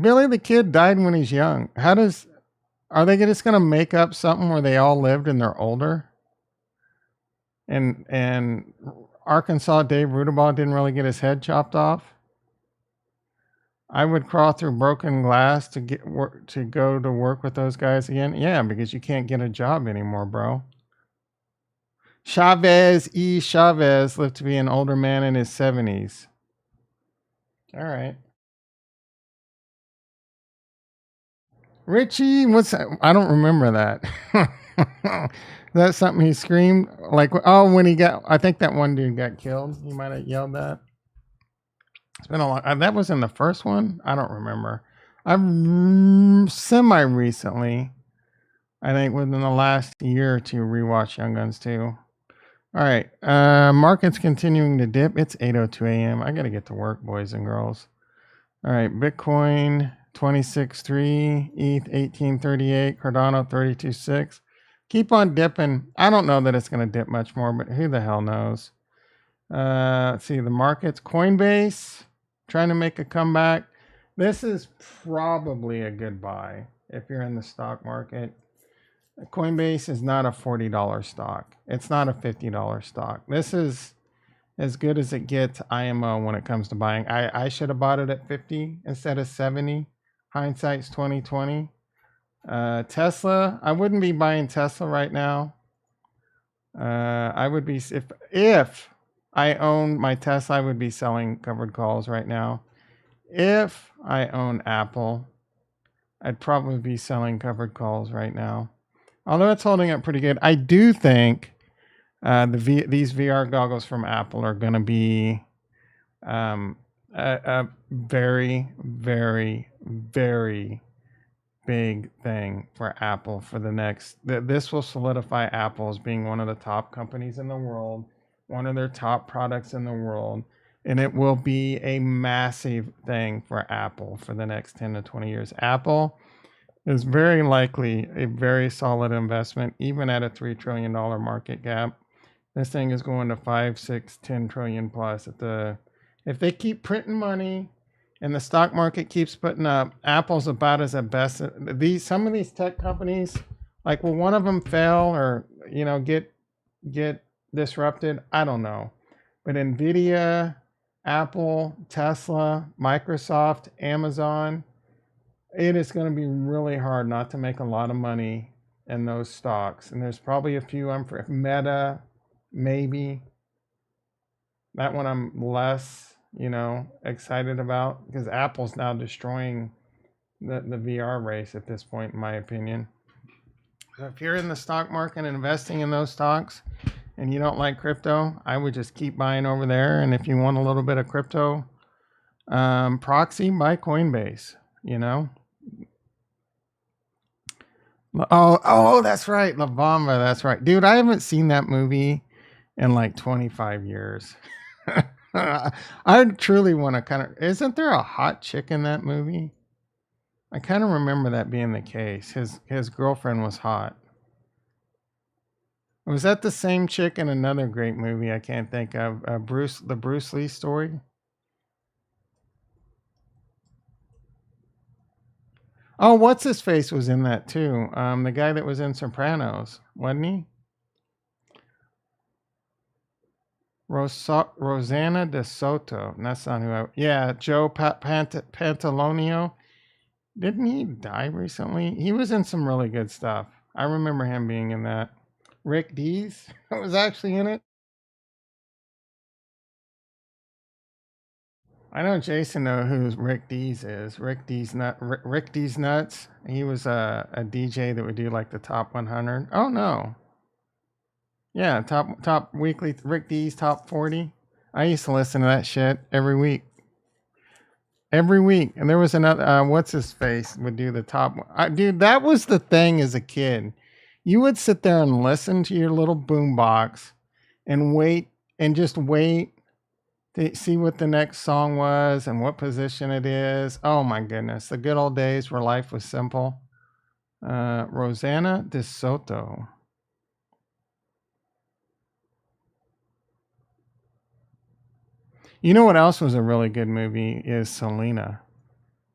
Billy the Kid died when he's young. Are they just gonna make up something where they all lived and they're older? And Arkansas Dave Rudabaugh didn't really get his head chopped off. I would crawl through broken glass to go to work with those guys again. Yeah, because you can't get a job anymore, bro. Chavez lived to be an older man in his 70s. All right. Richie, what's that? I don't remember that. That's something he screamed like, oh, when he got, I think that one dude got killed. He might have yelled that. It's been a long, that was in the first one. I don't remember. I've semi recently, I think within the last year or two, rewatched Young Guns 2. All right. Market's continuing to dip. It's 8:02 a.m. I got to get to work, boys and girls. All right. Bitcoin 26.3, ETH 18.38, Cardano 32.6. Keep on dipping. I don't know that it's going to dip much more, but who the hell knows? Let's see. The markets. Coinbase trying to make a comeback. This is probably a good buy if you're in the stock market. Coinbase is not a $40 stock. It's not a $50 stock. This is as good as it gets IMO when it comes to buying. I should have bought it at 50 instead of 70. Hindsight's 2020. Tesla, I wouldn't be buying Tesla right now. I would be if I own my Tesla, I would be selling covered calls right now. If I own Apple, I'd probably be selling covered calls right now. Although it's holding up pretty good, I do think these VR goggles from Apple are going to be a very, very, very big thing for Apple for the next. This will solidify Apple as being one of the top companies in the world, one of their top products in the world. and it will be a massive thing for Apple for the next 10 to 20 years. Apple is very likely a very solid investment, even at a $3 trillion market cap. This thing is going to 5, 6, 10 trillion plus. If they keep printing money and the stock market keeps putting up, Apple's about as the best. Some of these tech companies, like, will one of them fail or get disrupted? I don't know. But Nvidia, Apple, Tesla, Microsoft, Amazon, it is going to be really hard not to make a lot of money in those stocks. And there's probably a few Meta, maybe. That one I'm less, excited about, because Apple's now destroying the VR race at this point, in my opinion. So if you're in the stock market and investing in those stocks and you don't like crypto, I would just keep buying over there. And if you want a little bit of crypto proxy, buy Coinbase, Oh, that's right. La Bamba, that's right. Dude, I haven't seen that movie in like 25 years. I truly want to isn't there a hot chick in that movie? I kind of remember that being the case. His girlfriend was hot. Was that the same chick in another great movie I can't think of? The Bruce Lee story? Oh, what's his face was in that too? The guy that was in Sopranos, wasn't he? Rosanna De Soto. That's not who Yeah, Joe Pantalonio. Didn't he die recently? He was in some really good stuff. I remember him being in that. Rick Dees was actually in it. I know Jason knows who Rick Dees is. Rick Dees Nuts. He was a DJ that would do like the top 100. Oh no. Yeah, top weekly Rick Dees top 40. I used to listen to that shit every week. Every week. And there was another what's his face would do the top dude, that was the thing as a kid. You would sit there and listen to your little boombox and wait to see what the next song was and what position it is. Oh my goodness. The good old days where life was simple. Rosanna De Soto. You know what else was a really good movie is Selena.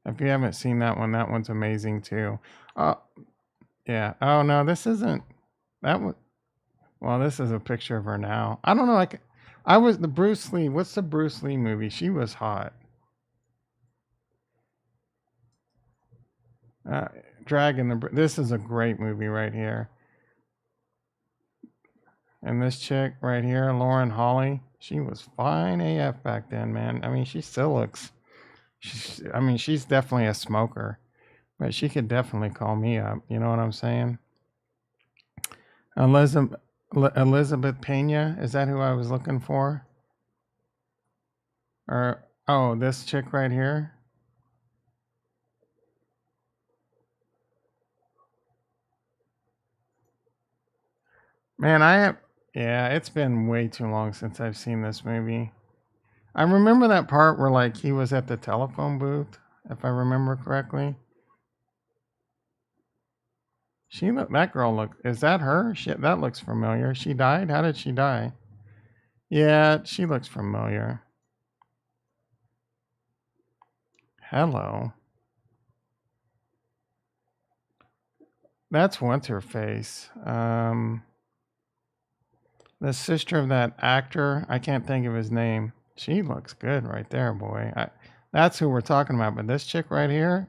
If you haven't seen that one's amazing too. Yeah. Oh no, this isn't that one. Well, this is a picture of her now. I don't know. I was the Bruce Lee. What's the Bruce Lee movie? She was hot. Dragon. This is a great movie right here. And this chick right here, Lauren Holly, she was fine AF back then, man. I mean, she still looks. She's definitely a smoker, but she could definitely call me up. You know what I'm saying? Elizabeth Pena, is that who I was looking for? Or this chick right here. Man, it's been way too long since I've seen this movie. I remember that part where like he was at the telephone booth, if I remember correctly. That girl is that her? Shit, that looks familiar. She died? How did she die? Yeah, she looks familiar. Hello. That's what's her face. The sister of that actor, I can't think of his name. She looks good right there, boy. That's who we're talking about. But this chick right here,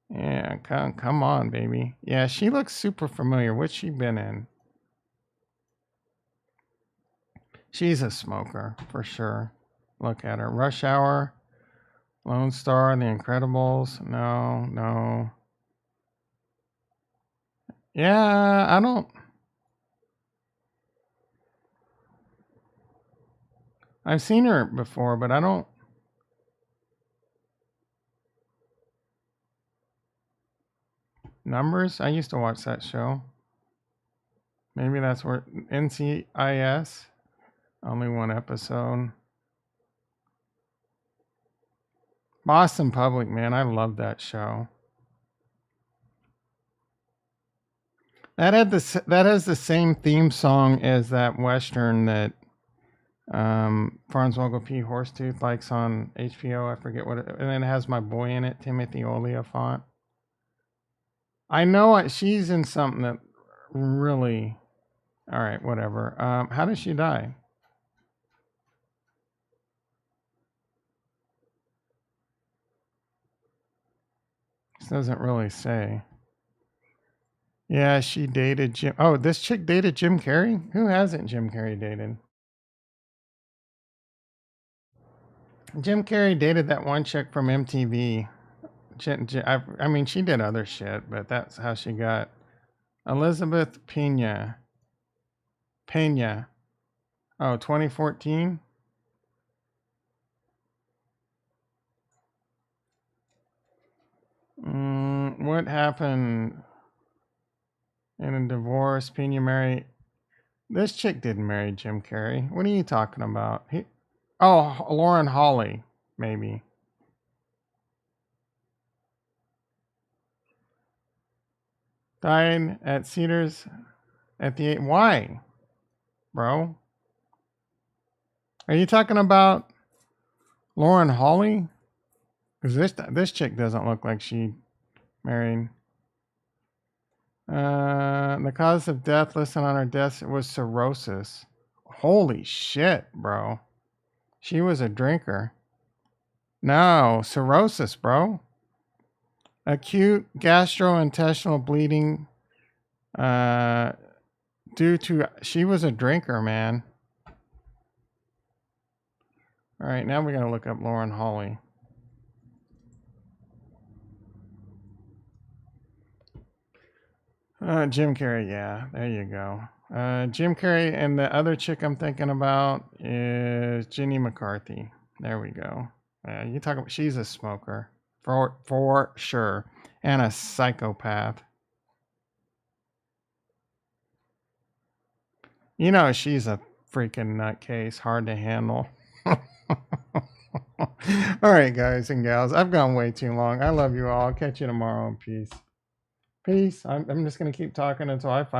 yeah, come on, baby. Yeah, she looks super familiar. What's she been in? She's a smoker for sure. Look at her. Rush Hour, Lone Star, The Incredibles. No. Yeah, I don't. I've seen her before, but I don't. Numbers? I used to watch that show. Maybe that's where NCIS. Only one episode. Boston Public, man, I love that show. That has the same theme song as that Western that Farnswoggle P. Horsetooth likes on HBO. I forget what it, and then it has my boy in it, Timothy Oliphant. I know she's in something that really. All right, whatever. How does she die? This doesn't really say. Yeah, she dated Jim. Oh, this chick dated Jim Carrey? Who hasn't Jim Carrey dated? Jim Carrey dated that one chick from MTV. I mean, she did other shit, but that's how she got Elizabeth Pena. Pena. Oh, 2014? What happened in a divorce? Pena married. This chick didn't marry Jim Carrey. What are you talking about? Lauren Holly, maybe. Died at Cedars at the 8. Why, bro? Are you talking about Lauren Holly? Because this chick doesn't look like she married. The cause of death listed on her death was cirrhosis. Holy shit, bro. She was a drinker. No, cirrhosis, bro. Acute gastrointestinal bleeding due to she was a drinker, man. All right, now we got to look up Lauren Holly. Jim Carrey, yeah, there you go. Jim Carrey, and the other chick I'm thinking about is Jenny McCarthy. There we go. You talk about, she's a smoker for sure, and a psychopath. You know, she's a freaking nutcase, hard to handle. All right, guys and gals, I've gone way too long. I love you all. I'll catch you tomorrow. Peace. Peace. I'm just going to keep talking until I find